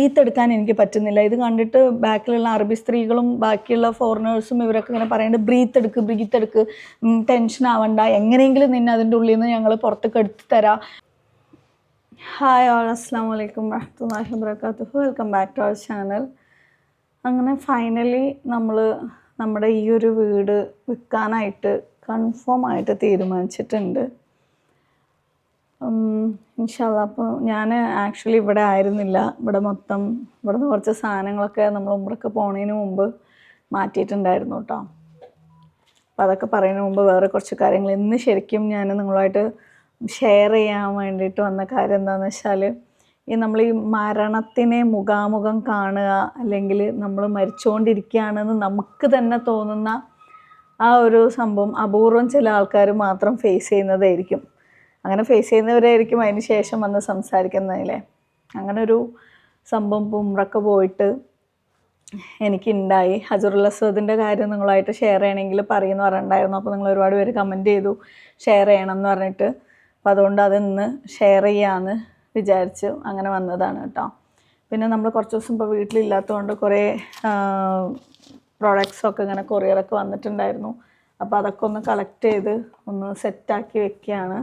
ബ്രീത്തെടുക്കാൻ എനിക്ക് പറ്റുന്നില്ല. ഇത് കണ്ടിട്ട് ബാക്കിലുള്ള അറബി സ്ത്രീകളും ബാക്കിയുള്ള ഫോറിനേഴ്സും ഇവരൊക്കെ ഇങ്ങനെ പറയുന്നത് ബ്രീത്തെടുക്ക്, ടെൻഷൻ ആവണ്ട, എങ്ങനെയെങ്കിലും നിന്നെ അതിൻ്റെ ഉള്ളിൽ നിന്ന് ഞങ്ങൾ പുറത്തേക്ക് എടുത്ത് തരാം. ഹായ് ഓൾ, അസ്സലാമു അലൈക്കും വറഹ്മത്തുള്ളാഹി വബറകാതുഹു. Welcome back to our channel. അങ്ങനെ ഫൈനലി നമ്മൾ നമ്മുടെ ഈ ഒരു വീട് വിൽക്കാനായിട്ട് കൺഫേം ആയിട്ട് തീരുമാനിച്ചിട്ടുണ്ട്. ഇൻഷാ അല്ലാഹ്. അപ്പോൾ ഞാൻ ആക്ച്വലി ഇവിടെ ആയിരുന്നില്ല. ഇവിടുന്ന് കുറച്ച് സാധനങ്ങളൊക്കെ നമ്മൾ ഉംറയ്ക്ക് പോണതിന് മുമ്പ് മാറ്റിയിട്ടുണ്ടായിരുന്നു കേട്ടോ. അപ്പോൾ അതൊക്കെ പറയുന്നതിന് മുമ്പ് വേറെ കുറച്ച് കാര്യങ്ങൾ ഇന്ന് ശരിക്കും ഞാൻ നിങ്ങളുമായിട്ട് ഷെയർ ചെയ്യാൻ വേണ്ടിയിട്ട് വന്ന കാര്യം എന്താണെന്ന് വെച്ചാൽ, നമ്മൾ ഈ മരണത്തിനെ മുഖാമുഖം കാണുക, അല്ലെങ്കിൽ നമ്മൾ മരിച്ചുകൊണ്ടിരിക്കുകയാണെന്ന് നമുക്ക് തന്നെ തോന്നുന്ന ആ ഒരു സംഭവം അപൂർവം ചില ആൾക്കാർ മാത്രം ഫേസ് ചെയ്യുന്നതായിരിക്കും. അങ്ങനെ ഫേസ് ചെയ്യുന്നവരായിരിക്കും അതിന് ശേഷം വന്ന് സംസാരിക്കുന്നതില്ലേ. അങ്ങനെ ഒരു സംഭവം ഇപ്പോൾ ഉംറയ്ക്ക് പോയിട്ട് എനിക്കുണ്ടായി. ഹജറുൽ അസ്വദിൻ്റെ കാര്യം നിങ്ങളായിട്ട് ഷെയർ ചെയ്യണമെങ്കിൽ പറയുമെന്ന് പറഞ്ഞിട്ടുണ്ടായിരുന്നു. അപ്പോൾ നിങ്ങൾ ഒരുപാട് പേര് കമൻറ്റ് ചെയ്തു ഷെയർ ചെയ്യണം എന്ന് പറഞ്ഞിട്ട്. അപ്പോൾ അതുകൊണ്ട് അതൊന്ന് ഷെയർ ചെയ്യാമെന്ന് വിചാരിച്ചു അങ്ങനെ വന്നതാണ് കേട്ടോ. പിന്നെ നമ്മൾ കുറച്ച് ദിവസം ഇപ്പോൾ വീട്ടിലില്ലാത്തതുകൊണ്ട് കുറേ പ്രോഡക്ട്സൊക്കെ ഇങ്ങനെ കൊറിയറൊക്കെ വന്നിട്ടുണ്ടായിരുന്നു. അപ്പോൾ അതൊക്കെ ഒന്ന് കളക്ട് ചെയ്ത് ഒന്ന് സെറ്റാക്കി വെക്കുകയാണ്.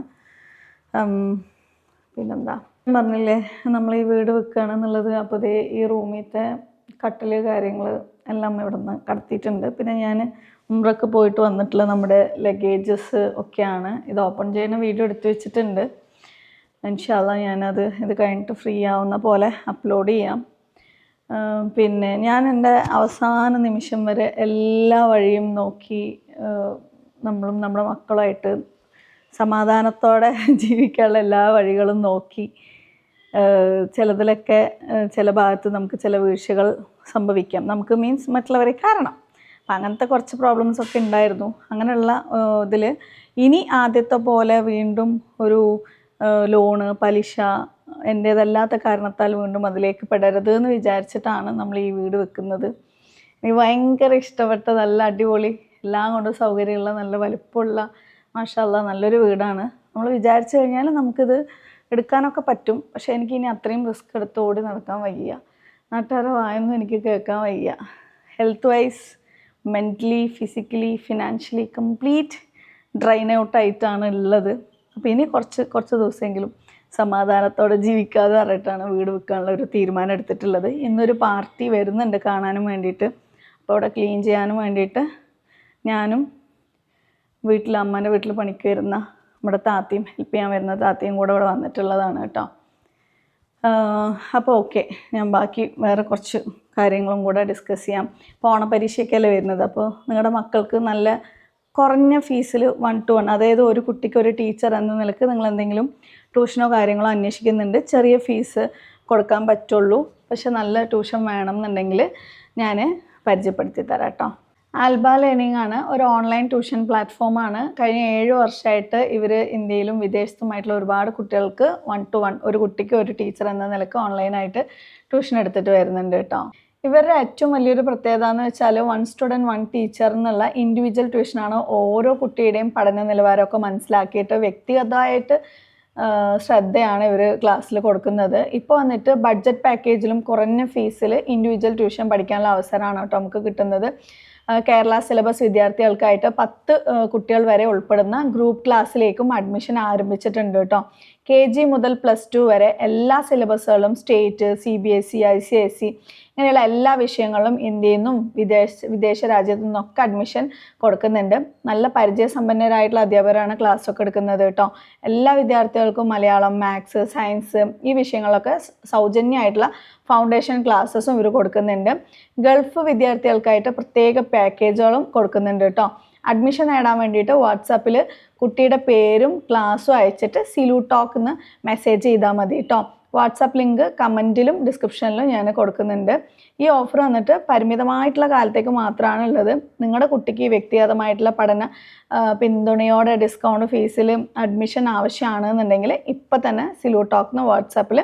പിന്നെന്താ പറഞ്ഞില്ലേ, നമ്മൾ ഈ വീട് വെക്കുകയാണെന്നുള്ളത്. അപ്പോൾ ദേ ഈ റൂമിലത്തെ കട്ടിൽ കാര്യങ്ങൾ എല്ലാം ഇവിടെ നിന്ന് കടത്തിയിട്ടുണ്ട്. പിന്നെ ഞാൻ ഉംറയ്ക്ക് പോയിട്ട് വന്നിട്ടുള്ള നമ്മുടെ ലഗേജസ് ഒക്കെയാണ്. ഇത് ഓപ്പൺ ചെയ്യുന്ന വീഡിയോ എടുത്ത് വെച്ചിട്ടുണ്ട്. ഇൻഷാ അല്ലാഹ് ഇത് കഴിഞ്ഞിട്ട് ഫ്രീ ആവുന്ന പോലെ അപ്ലോഡ് ചെയ്യാം. പിന്നെ ഞാൻ എൻ്റെ അവസാന നിമിഷം വരെ എല്ലാ വഴിയും നോക്കി നമ്മളും നമ്മുടെ മക്കളുമായിട്ട് സമാധാനത്തോടെ ജീവിക്കാനുള്ള എല്ലാ വഴികളും നോക്കി. ചിലതിലൊക്കെ ചില ഭാഗത്ത് നമുക്ക് ചില വീഴ്ചകൾ സംഭവിക്കാം, നമുക്ക് മീൻസ് മറ്റുള്ളവരെ കാരണം. അപ്പം അങ്ങനത്തെ കുറച്ച് പ്രോബ്ലംസൊക്കെ ഉണ്ടായിരുന്നു. അങ്ങനെയുള്ള ഇതിൽ ഇനി ആദ്യത്തെ പോലെ വീണ്ടും ഒരു ലോണ്, പലിശ എൻ്റേതല്ലാത്ത കാരണത്താൽ വീണ്ടും അതിലേക്ക് പെടരുത് എന്ന് വിചാരിച്ചിട്ടാണ് നമ്മൾ ഈ വീട് വെക്കുന്നത്. എനിക്ക് ഭയങ്കര ഇഷ്ടപ്പെട്ട നല്ല അടിപൊളി എല്ലാം കൊണ്ടും സൗകര്യമുള്ള നല്ല വലിപ്പമുള്ള മാഷാ അല്ലാഹ് നല്ലൊരു വീടാണ്. നമ്മൾ വിചാരിച്ചു കഴിഞ്ഞാൽ നമുക്കിത് എടുക്കാനൊക്കെ പറ്റും. പക്ഷേ എനിക്കിനി അത്രയും റിസ്ക് എടുത്ത് ഓടി നടക്കാൻ വയ്യ. നാട്ടുകാരെ വായൊന്നും എനിക്ക് കേൾക്കാൻ വയ്യ. Health wise, mentally, physically, financially complete drain ഔട്ടായിട്ടാണ് ഉള്ളത്. അപ്പോൾ ഇനി കുറച്ച് ദിവസമെങ്കിലും സമാധാനത്തോടെ ജീവിക്കാതെ പറഞ്ഞിട്ടാണ് വീട് വെക്കാനുള്ള ഒരു തീരുമാനം എടുത്തിട്ടുള്ളത്. ഇന്നൊരു പാർട്ടി വരുന്നുണ്ട് കാണാനും വേണ്ടിയിട്ട്. അപ്പോൾ അവിടെ ക്ലീൻ ചെയ്യാനും വേണ്ടിയിട്ട് ഞാനും അമ്മേൻ്റെ വീട്ടിൽ പണിക്ക് വരുന്ന നമ്മുടെ താത്തയും ഹെൽപ്പ് ചെയ്യാൻ വരുന്ന താത്തയും കൂടെ ഇവിടെ വന്നിട്ടുള്ളതാണ് കേട്ടോ. അപ്പോൾ ഓക്കെ, ഞാൻ ബാക്കി വേറെ കുറച്ച് കാര്യങ്ങളും കൂടെ ഡിസ്കസ് ചെയ്യാം. ഇപ്പോൾ ഓണപരീക്ഷയ്ക്കല്ലേ വരുന്നത്. അപ്പോൾ നിങ്ങളുടെ മക്കൾക്ക് നല്ല കുറഞ്ഞ ഫീസിൽ 1-to-1, അതായത് ഒരു കുട്ടിക്ക് ഒരു ടീച്ചർ എന്ന നിലക്ക് നിങ്ങൾ എന്തെങ്കിലും ട്യൂഷനോ കാര്യങ്ങളോ അന്വേഷിക്കുന്നുണ്ട്, ചെറിയ ഫീസ് കൊടുക്കാൻ പറ്റുള്ളൂ, പക്ഷെ നല്ല ട്യൂഷൻ വേണം എന്നുണ്ടെങ്കിൽ ഞാൻ പരിചയപ്പെടുത്തി തരാം കേട്ടോ. ആൽബ ലേണിംഗ് ആണ്, ഒരു ഓൺലൈൻ ട്യൂഷൻ പ്ലാറ്റ്ഫോമാണ്. കഴിഞ്ഞ 7 വർഷമായിട്ട് ഇവർ ഇന്ത്യയിലും വിദേശത്തുമായിട്ടുള്ള ഒരുപാട് കുട്ടികൾക്ക് 1-to-1, ഒരു കുട്ടിക്ക് ഒരു ടീച്ചർ എന്ന നിലക്ക് ഓൺലൈനായിട്ട് ട്യൂഷൻ എടുത്തിട്ട് വരുന്നുണ്ട് കേട്ടോ. ഇവരുടെ ഏറ്റവും വലിയൊരു പ്രത്യേകത എന്ന് വെച്ചാൽ 1 student 1 teacher എന്നുള്ള ഇൻഡിവിജ്വൽ ട്യൂഷനാണ്. ഓരോ കുട്ടിയുടെയും പഠന നിലവാരമൊക്കെ മനസ്സിലാക്കിയിട്ട് വ്യക്തിഗതമായിട്ട് ശ്രദ്ധയാണ് ഇവർ ക്ലാസ്സിൽ കൊടുക്കുന്നത്. ഇപ്പോൾ വന്നിട്ട് ബഡ്ജറ്റ് പാക്കേജിലും കുറഞ്ഞ ഫീസിൽ ഇൻഡിവിജ്വൽ ട്യൂഷൻ പഠിക്കാനുള്ള അവസരമാണ് കേട്ടോ നമുക്ക് കിട്ടുന്നത്. കേരള സിലബസ് വിദ്യാർത്ഥികൾക്കായിട്ട് 10 കുട്ടികൾ വരെ ഉൾപ്പെടുന്ന ഗ്രൂപ്പ് ക്ലാസ്സിലേക്കും അഡ്മിഷൻ ആരംഭിച്ചിട്ടുണ്ട് കേട്ടോ. KG മുതൽ +2 വരെ എല്ലാ സിലബസുകളും സ്റ്റേറ്റ്, CBSE, ICSE ഇങ്ങനെയുള്ള എല്ലാ വിഷയങ്ങളും ഇന്ത്യയിൽ നിന്നും വിദേശ രാജ്യത്തു നിന്നൊക്കെ അഡ്മിഷൻ കൊടുക്കുന്നുണ്ട്. നല്ല പരിചയസമ്പന്നരായിട്ടുള്ള അധ്യാപകരാണ് ക്ലാസ്സൊക്കെ എടുക്കുന്നത് കേട്ടോ. എല്ലാ വിദ്യാർത്ഥികൾക്കും മലയാളം, മാത്സ്, സയൻസ് ഈ വിഷയങ്ങളൊക്കെ സൗജന്യമായിട്ടുള്ള ഫൗണ്ടേഷൻ ക്ലാസ്സസും ഇവർ കൊടുക്കുന്നുണ്ട്. ഗൾഫ് വിദ്യാർത്ഥികൾക്കായിട്ട് പ്രത്യേക പാക്കേജുകളും കൊടുക്കുന്നുണ്ട് കേട്ടോ. അഡ്മിഷൻ നേടാൻ വേണ്ടിയിട്ട് വാട്സാപ്പിൽ കുട്ടിയുടെ പേരും ക്ലാസ്സും അയച്ചിട്ട് സിലു ടോക്ക് എന്ന് മെസ്സേജ് ചെയ്താൽ മതി കേട്ടോ. വാട്സാപ്പ് ലിങ്ക് കമൻറ്റിലും ഡിസ്ക്രിപ്ഷനിലും ഞാൻ കൊടുക്കുന്നുണ്ട്. ഈ ഓഫർ വന്നിട്ട് പരിമിതമായിട്ടുള്ള കാലത്തേക്ക് മാത്രമാണ് ഉള്ളത്. നിങ്ങളുടെ കുട്ടിക്ക് വ്യക്തിഗതമായിട്ടുള്ള പഠന പിന്തുണയോടെ ഡിസ്കൗണ്ട് ഫീസിൽ അഡ്മിഷൻ ആവശ്യമാണെന്നുണ്ടെങ്കിൽ ഇപ്പം തന്നെ സിലു ടോക്ക് എന്ന് വാട്സാപ്പിൽ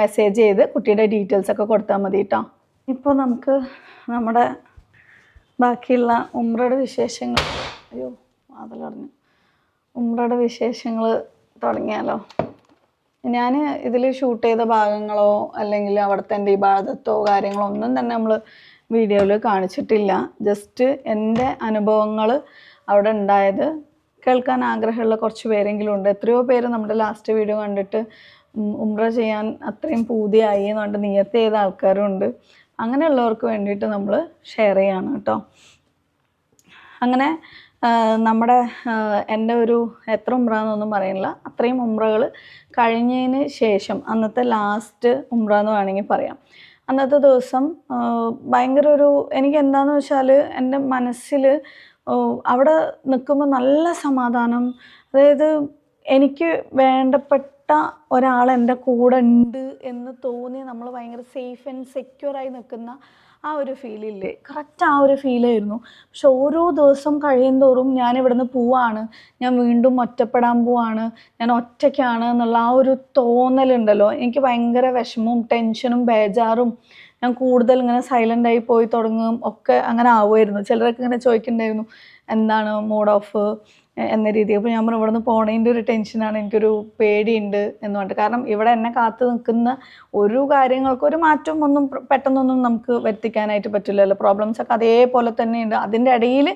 മെസ്സേജ് ചെയ്ത് കുട്ടിയുടെ ഡീറ്റെയിൽസൊക്കെ കൊടുത്താൽ മതി കേട്ടോ. ഇപ്പോൾ നമുക്ക് നമ്മുടെ ബാക്കിയുള്ള ഉംറയുടെ വിശേഷങ്ങൾ ഉംറയുടെ വിശേഷങ്ങൾ തുടങ്ങിയാലോ. ഞാൻ ഇതിൽ ഷൂട്ട് ചെയ്ത ഭാഗങ്ങളോ അല്ലെങ്കിൽ അവിടുത്തെ എൻ്റെ ഇബാദത്തോ കാര്യങ്ങളോ ഒന്നും തന്നെ നമ്മൾ വീഡിയോയിൽ കാണിച്ചിട്ടില്ല. ജസ്റ്റ് എൻ്റെ അനുഭവങ്ങൾ അവിടെ ഉണ്ടായത് കേൾക്കാൻ ആഗ്രഹമുള്ള കുറച്ച് പേരെങ്കിലും ഉണ്ട്. എത്രയോ പേര് നമ്മുടെ ലാസ്റ്റ് വീഡിയോ കണ്ടിട്ട് ഉംറ ചെയ്യാൻ അത്രയും പൂതിയായി എന്ന് പറഞ്ഞിട്ട് നിയത്ത് ചെയ്ത ആൾക്കാരുണ്ട്. അങ്ങനെയുള്ളവർക്ക് വേണ്ടിയിട്ട് നമ്മൾ ഷെയർ ചെയ്യാണ് കേട്ടോ. അങ്ങനെ നമ്മുടെ എൻ്റെ ഒരു എത്ര ഉംറ എന്നൊന്നും പറയുന്നില്ല, അത്രയും ഉംറകൾ കഴിഞ്ഞതിന് ശേഷം അന്നത്തെ ലാസ്റ്റ് ഉംറ എന്ന് വേണമെങ്കിൽ പറയാം. അന്നത്തെ ദിവസം ഭയങ്കര ഒരു എനിക്ക് എന്താണെന്ന് വെച്ചാൽ എൻ്റെ മനസ്സിൽ അവിടെ നിൽക്കുമ്പോൾ നല്ല സമാധാനം. അതായത് എനിക്ക് വേണ്ടപ്പെട്ട ഒരാൾ എൻ്റെ കൂടെ ഉണ്ട് എന്ന് തോന്നി നമ്മൾ ഭയങ്കര സേഫ് ആൻഡ് സെക്യൂറായി നിൽക്കുന്ന ആ ഒരു ഫീലില്ലേ, കറക്റ്റ് ആ ഒരു ഫീലായിരുന്നു. പക്ഷെ ഓരോ ദിവസം കഴിയുന്തോറും ഞാൻ ഇവിടുന്ന് പോവാണ്, ഞാൻ വീണ്ടും ഒറ്റപ്പെടാൻ പോവാണ്, ഞാൻ ഒറ്റയ്ക്കാണ് എന്നുള്ള ആ ഒരു തോന്നലുണ്ടല്ലോ, എനിക്ക് ഭയങ്കര വിഷമവും ടെൻഷനും ബേജാറും, ഞാൻ കൂടുതൽ ഇങ്ങനെ സൈലൻ്റായി പോയി തുടങ്ങും ഒക്കെ അങ്ങനെ ആവുമായിരുന്നു. ചിലരൊക്കെ ഇങ്ങനെ ചോദിക്കുന്നുണ്ടായിരുന്നു എന്താണ് മൂഡ് ഓഫ് എന്ന രീതി. അപ്പോൾ ഞാൻ പറഞ്ഞു ഇവിടുന്ന് പോണതിൻ്റെ ഒരു ടെൻഷനാണ്, എനിക്കൊരു പേടിയുണ്ട് എന്ന് പറഞ്ഞിട്ട്. കാരണം ഇവിടെ എന്നെ കാത്തു നിൽക്കുന്ന ഒരു കാര്യങ്ങൾക്കും ഒരു മാറ്റം ഒന്നും പെട്ടെന്നൊന്നും നമുക്ക് വരുത്തിക്കാനായിട്ട് പറ്റില്ലല്ലോ. പ്രോബ്ലംസൊക്കെ അതേപോലെ തന്നെയുണ്ട്. അതിൻ്റെ ഇടയിൽ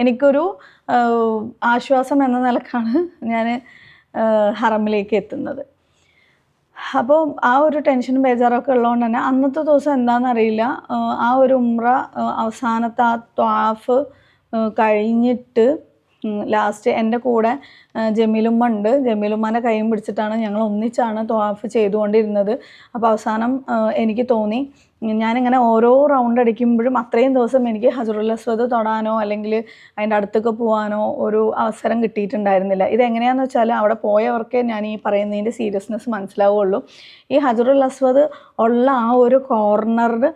എനിക്കൊരു ആശ്വാസം എന്ന നിലക്കാണ് ഞാൻ ഹറമിലേക്ക് എത്തുന്നത്. അപ്പോൾ ആ ഒരു ടെൻഷനും ബേജാറൊക്കെ ഉള്ളതുകൊണ്ട് തന്നെ അന്നത്തെ ദിവസം എന്താണെന്നറിയില്ല, ആ ഒരു ഉംറ അവസാനത്തെ ആ ത്വാഫ് കഴിഞ്ഞിട്ട് ലാസ്റ്റ് എൻ്റെ കൂടെ ജമീലുമ്മ ഉണ്ട്. ജമീലുമ്മാൻ്റെ കൈയും പിടിച്ചിട്ടാണ് ഞങ്ങൾ ഒന്നിച്ചാണ് ത്വാഫ് ചെയ്തുകൊണ്ടിരുന്നത്. അപ്പോൾ അവസാനം എനിക്ക് തോന്നി ഞാനിങ്ങനെ ഓരോ റൗണ്ട് അടിക്കുമ്പോഴും അത്രയും ദിവസം എനിക്ക് ഹജറുൽ അസ്വദ് തൊടാനോ അല്ലെങ്കിൽ അതിൻ്റെ അടുത്തൊക്കെ പോകാനോ ഒരു അവസരം കിട്ടിയിട്ടുണ്ടായിരുന്നില്ല. ഇതെങ്ങനെയാണെന്ന് വെച്ചാൽ അവിടെ പോയവർക്കേ ഞാൻ ഈ പറയുന്നതിൻ്റെ സീരിയസ്നെസ് മനസ്സിലാവുള്ളൂ. ഈ ഹജറുൽ അസ്വദ് ഉള്ള ആ ഒരു കോർണറിൽ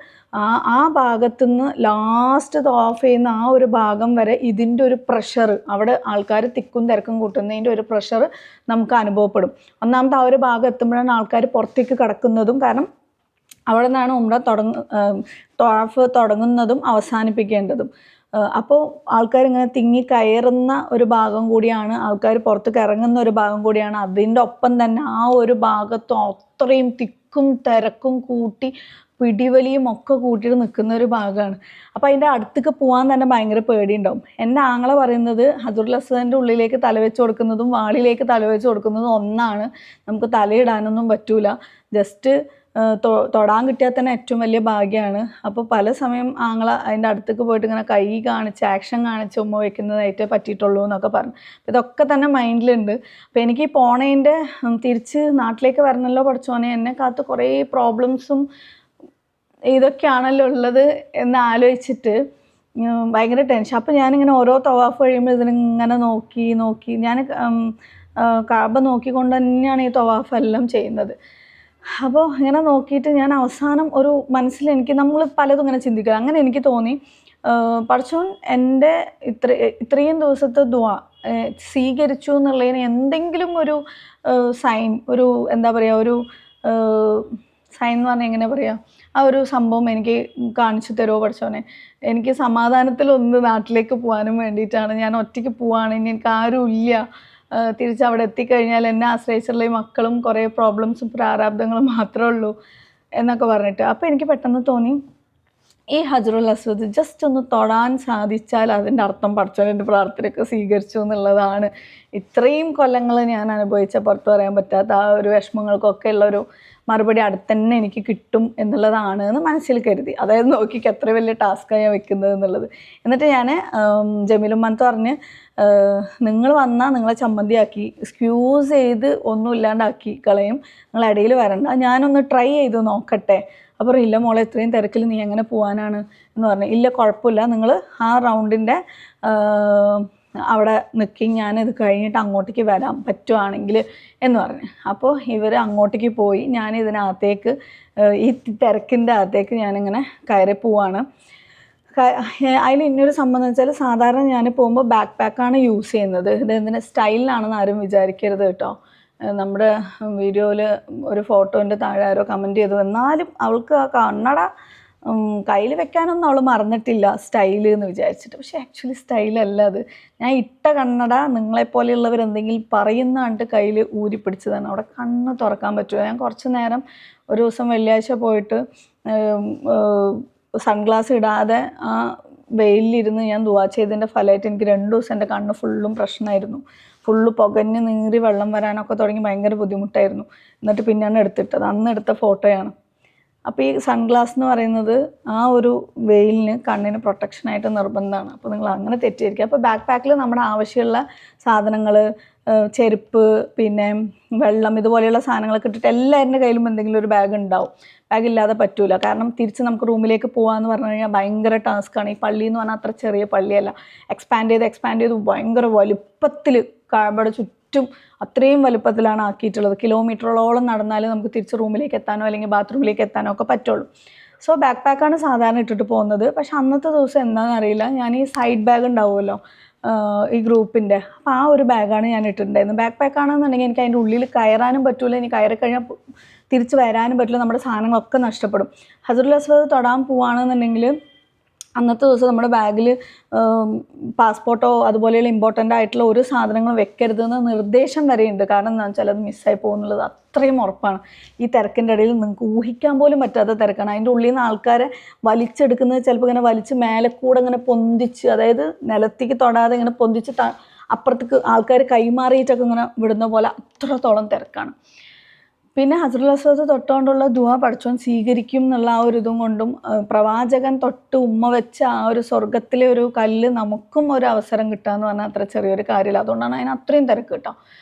ആ ഭാഗത്തുനിന്ന് ലാസ്റ്റ് ത്വാഫ് ചെയ്യുന്ന ആ ഒരു ഭാഗം വരെ ഇതിൻ്റെ ഒരു പ്രഷർ, അവിടെ ആൾക്കാർ തിക്കും തിരക്കും കൂട്ടുന്നതിൻ്റെ ഒരു പ്രഷർ നമുക്ക് അനുഭവപ്പെടും. ഒന്നാമത്തെ ആ ഒരു ഭാഗം എത്തുമ്പോഴാണ് ആൾക്കാർ പുറത്തേക്ക് കിടക്കുന്നതും, കാരണം അവിടെ നിന്നാണ് ഉംറ ത്വാഫ് തുടങ്ങുന്നതും അവസാനിപ്പിക്കേണ്ടതും. അപ്പോൾ ആൾക്കാരിങ്ങനെ തിങ്ങി കയറുന്ന ഒരു ഭാഗം കൂടിയാണ്, ആൾക്കാർ പുറത്തേക്ക് ഇറങ്ങുന്ന ഒരു ഭാഗം കൂടിയാണ്. അതിൻ്റെ ഒപ്പം തന്നെ ആ ഒരു ഭാഗത്ത് അത്രയും തിക്കും തിരക്കും കൂട്ടി പിടിവലിയും ഒക്കെ കൂട്ടിയിട്ട് നിൽക്കുന്ന ഒരു ഭാഗമാണ്. അപ്പോൾ അതിൻ്റെ അടുത്തേക്ക് പോകാൻ തന്നെ ഭയങ്കര പേടിയുണ്ടാവും. എൻ്റെ ആങ്ങളെ പറയുന്നത് ഹജറുൽ അസ്വദിൻ്റെ ഉള്ളിലേക്ക് തലവെച്ച് കൊടുക്കുന്നതും വാളിലേക്ക് തലവെച്ച് കൊടുക്കുന്നതും ഒന്നാണ്, നമുക്ക് തലയിടാനൊന്നും പറ്റൂല, ജസ്റ്റ് തൊടാൻ കിട്ടിയാൽ തന്നെ ഏറ്റവും വലിയ ഭാഗ്യമാണ്. അപ്പോൾ പല സമയം ആങ്ങള അതിൻ്റെ അടുത്തേക്ക് പോയിട്ട് ഇങ്ങനെ കൈ കാണിച്ച് ആക്ഷൻ കാണിച്ച് ഉമ്മ വയ്ക്കുന്നതായിട്ടേ പറ്റിയിട്ടുള്ളൂ എന്നൊക്കെ പറഞ്ഞു. ഇതൊക്കെ തന്നെ മൈൻഡിലുണ്ട്. അപ്പോൾ എനിക്ക് ഈ പോണതിൻ്റെ തിരിച്ച് നാട്ടിലേക്ക് വരണമല്ലോ പഠിച്ചോനെ, എന്നെ കാത്ത് കുറേ പ്രോബ്ലംസും ഇതൊക്കെയാണല്ലോ ഉള്ളത് എന്ന് ആലോചിച്ചിട്ട് ഭയങ്കര ടെൻഷൻ. അപ്പോൾ ഞാനിങ്ങനെ ഓരോ തവാഫ് കഴിയുമ്പോൾ ഇതിനിങ്ങനെ നോക്കി ഞാൻ കാബ നോക്കിക്കൊണ്ട് തന്നെയാണ് ഈ തവാഫ് എല്ലാം ചെയ്യുന്നത്. അപ്പോൾ ഇങ്ങനെ നോക്കിയിട്ട് ഞാൻ അവസാനം ഒരു മനസ്സിൽ എനിക്ക് നമ്മൾ പലതും ഇങ്ങനെ ചിന്തിക്കുക, അങ്ങനെ എനിക്ക് തോന്നി പടച്ചോൻ എൻ്റെ ഇത്രയും ദിവസത്തെ ദുആ സ്വീകരിച്ചു എന്നുള്ളതിന് എന്തെങ്കിലും ഒരു സൈൻ, ഒരു എന്താ പറയുക, ഒരു സൈൻ എന്ന് പറഞ്ഞാൽ എങ്ങനെ പറയുക, ആ ഒരു സംഭവം എനിക്ക് കാണിച്ചു തരുമോ പഠിച്ചോനെ, എനിക്ക് സമാധാനത്തിലൊന്ന് നാട്ടിലേക്ക് പോകാനും വേണ്ടിയിട്ടാണ്. ഞാൻ ഒറ്റയ്ക്ക് പോവാണ്, ഇനി എനിക്ക് ആരും ഇല്ല, തിരിച്ചവിടെ എത്തിക്കഴിഞ്ഞാൽ എന്നെ ആശ്രയിച്ചുള്ള ഈ മക്കളും കുറേ പ്രോബ്ലംസും പ്രാരാബ്ദങ്ങളും മാത്രമേ ഉള്ളൂ എന്നൊക്കെ പറഞ്ഞിട്ട്. അപ്പോൾ എനിക്ക് പെട്ടെന്ന് തോന്നി ഈ ഹജറുൽ അസ്വദ് ജസ്റ്റ് ഒന്ന് തൊടാൻ സാധിച്ചാൽ അതിൻ്റെ അർത്ഥം പഠിച്ചവൻ്റെ പ്രാർത്ഥനയൊക്കെ സ്വീകരിച്ചു എന്നുള്ളതാണ്. ഇത്രയും കൊല്ലങ്ങൾ ഞാൻ അനുഭവിച്ച പുറത്ത് പറയാൻ പറ്റാത്ത ആ ഒരു വിഷമങ്ങൾക്കൊക്കെ ഉള്ളൊരു മറുപടി അടുത്തന്നെ എനിക്ക് കിട്ടും എന്നുള്ളതാണ് എന്ന് മനസ്സിൽ കരുതി. അതായത് നോക്കിക്ക് എത്ര വലിയ ടാസ്ക്കാണ് ഞാൻ വെക്കുന്നത് എന്നുള്ളത്. എന്നിട്ട് ഞാൻ ജമീലുമ്മാനത്ത് പറഞ്ഞ് നിങ്ങൾ വന്നാൽ നിങ്ങളെ ചമ്മന്തിയാക്കി എക്സ്ക്യൂസ് ചെയ്ത് ഒന്നും ഇല്ലാണ്ടാക്കി കളയും, നിങ്ങൾ ഇടയിൽ വരണ്ട, ഞാനൊന്ന് ട്രൈ ചെയ്ത് നോക്കട്ടെ. അപ്പോൾ ഇല്ല മോളെ ഇത്രയും തിരക്കിൽ നീ എങ്ങനെ പോകാനാണ് എന്ന് പറഞ്ഞു. ഇല്ല കുഴപ്പമില്ല, നിങ്ങൾ ആ റൗണ്ടിൻ്റെ അവിടെ നിൽക്കി, ഞാനിത് കഴിഞ്ഞിട്ട് അങ്ങോട്ടേക്ക് വരാൻ പറ്റുവാണെങ്കിൽ എന്ന് പറഞ്ഞു. അപ്പോൾ ഇവർ അങ്ങോട്ടേക്ക് പോയി, ഞാൻ ഇതിനകത്തേക്ക് ഈ തിരക്കിൻ്റെ അകത്തേക്ക് ഞാനിങ്ങനെ കയറി പോവാണ്. അതിൽ ഇന്നൊരു സംഭവം എന്ന് വെച്ചാൽ സാധാരണ ഞാൻ പോകുമ്പോൾ ബാക്ക് പാക്കാണ് യൂസ് ചെയ്യുന്നത്. ഇതെന്തിനാ സ്റ്റൈലിനാണെന്ന് ആരും വിചാരിക്കരുത് കേട്ടോ. നമ്മുടെ വീഡിയോയിൽ ഒരു ഫോട്ടോൻ്റെ താഴെ ആരോ കമൻറ്റ് ചെയ്തു, എന്നാലും അവൾക്ക് ആ കണ്ണട കയ്യിൽ വെക്കാനൊന്നും അവൾ മറന്നിട്ടില്ല സ്റ്റൈല് എന്ന് വിചാരിച്ചിട്ട്. പക്ഷെ ആക്ച്വലി സ്റ്റൈലല്ല അത്. ഞാൻ ഇട്ട കണ്ണട നിങ്ങളെപ്പോലെയുള്ളവർ എന്തെങ്കിലും പറയുന്ന കണ്ടിട്ട് കയ്യിൽ ഊരി പിടിച്ചതാണ്. അവിടെ കണ്ണ് തുറക്കാൻ പറ്റുമോ? ഞാൻ കുറച്ച് നേരം ഒരു ദിവസം വെള്ളിയാഴ്ച പോയിട്ട് സൺഗ്ലാസ് ഇടാതെ ആ വെയിലിരുന്ന് ഞാൻ ദുആ ചെയ്തതിൻ്റെ ഫലമായിട്ട് എനിക്ക് 2 ദിവസം എൻ്റെ കണ്ണ് ഫുള്ളും പ്രശ്നമായിരുന്നു. ഫുള്ള് പുകഞ്ഞ് നീറി വെള്ളം വരാനൊക്കെ തുടങ്ങി ഭയങ്കര ബുദ്ധിമുട്ടായിരുന്നു. എന്നിട്ട് പിന്നെയാണ് എടുത്തിട്ടത്. അന്ന് എടുത്ത ഫോട്ടോയാണ്. അപ്പോൾ ഈ സൺഗ്ലാസ് എന്ന് പറയുന്നത് ആ ഒരു വെയിലിന് കണ്ണിന് പ്രൊട്ടക്ഷനായിട്ട് നിർബന്ധമാണ്. അപ്പോൾ നിങ്ങൾ അങ്ങനെ തെറ്റിയിരിക്കുക. അപ്പോൾ ബാക്ക് പാക്കിൽ നമ്മുടെ ആവശ്യമുള്ള സാധനങ്ങൾ, ചെരുപ്പ്, പിന്നെ വെള്ളം, ഇതുപോലെയുള്ള സാധനങ്ങളൊക്കെ ഇട്ടിട്ട് എല്ലാവരുടെ കയ്യിലും എന്തെങ്കിലും ഒരു ബാഗ് ഉണ്ടാവും. ബാഗില്ലാതെ പറ്റൂല. കാരണം തിരിച്ച് നമുക്ക് റൂമിലേക്ക് പോകാമെന്ന് പറഞ്ഞു കഴിഞ്ഞാൽ ഭയങ്കര ടാസ്ക്കാണ്. ഈ പള്ളി എന്ന് പറഞ്ഞാൽ അത്ര ചെറിയ പള്ളിയല്ല. എക്സ്പാൻഡ് ചെയ്ത് ഭയങ്കര വലുപ്പത്തിൽ കാബയുടെ ചുറ്റും അത്രയും വലുപ്പത്തിലാണ് ആക്കിയിട്ടുള്ളത്. കിലോമീറ്ററോളം നടന്നാൽ നമുക്ക് തിരിച്ച് റൂമിലേക്ക് എത്താനോ അല്ലെങ്കിൽ ബാത്റൂമിലേക്ക് എത്താനോ ഒക്കെ പറ്റുള്ളൂ. സോ ബാക്ക് പാക്കാണ് സാധാരണ ഇട്ടിട്ട് പോകുന്നത്. പക്ഷെ അന്നത്തെ ദിവസം എന്താണെന്ന് അറിയില്ല, ഞാൻ ഈ സൈഡ് ബാഗ് ഉണ്ടാവുമല്ലോ ഈ ഗ്രൂപ്പിൻ്റെ, അപ്പോൾ ആ ഒരു ബാഗാണ് ഞാൻ ഇട്ടിട്ടുണ്ടായിരുന്നത്. ബാക്ക് പാക്കാണെന്നുണ്ടെങ്കിൽ എനിക്ക് അതിൻ്റെ ഉള്ളിൽ കയറാനും പറ്റില്ല. ഇനി കയറി കഴിഞ്ഞാൽ തിരിച്ച് വരാനും പറ്റില്ല. നമ്മുടെ സാധനങ്ങളൊക്കെ നഷ്ടപ്പെടും. ഹജറുൽ അസ്വദ് തൊടാൻ പോവുകയാണെന്നുണ്ടെങ്കിൽ അന്നത്തെ ദിവസം നമ്മുടെ ബാഗിൽ പാസ്പോർട്ടോ അതുപോലെയുള്ള ഇമ്പോർട്ടൻ്റ് ആയിട്ടുള്ള ഒരു സാധനങ്ങളും വെക്കരുതെന്ന് നിർദ്ദേശം വരെയുണ്ട്. കാരണം എന്താണെന്ന് വെച്ചാൽ അത് മിസ്സായി പോകുന്നുള്ളത് അത്രയും ഉറപ്പാണ്. ഈ തിരക്കിൻ്റെ ഇടയിൽ നിങ്ങൾക്ക് ഊഹിക്കാൻ പോലും പറ്റാത്ത തിരക്കാണ്. അതിൻ്റെ ഉള്ളിൽ നിന്ന് ആൾക്കാരെ വലിച്ചെടുക്കുന്നത് ചിലപ്പോൾ ഇങ്ങനെ വലിച്ച് മേലെ കൂടെ ഇങ്ങനെ പൊന്തിച്ച്, അതായത് നിലത്തേക്ക് തൊടാതെ ഇങ്ങനെ പൊന്തിച്ച് അപ്പുറത്തേക്ക് ആൾക്കാർ കൈമാറിയിട്ടൊക്കെ ഇങ്ങനെ വിടുന്ന പോലെ അത്രത്തോളം തിരക്കാണ്. പിന്നെ ഹജറുൽ അസ്വദ് തൊട്ടുകൊണ്ടുള്ള ദുആ പടച്ചോൻ സ്വീകരിക്കും എന്നുള്ള ആ ഒരു ഇതും കൊണ്ടും പ്രവാചകൻ തൊട്ട് ഉമ്മ വെച്ച ആ ഒരു സ്വർഗത്തിലെ ഒരു കല്ല് നമുക്കും ഒരു അവസരം കിട്ടുക എന്ന് പറഞ്ഞാൽ അത്ര ചെറിയൊരു കാര്യമില്ല. അതുകൊണ്ടാണ് അതിന് അത്രയും തിരക്ക് കിട്ടുക.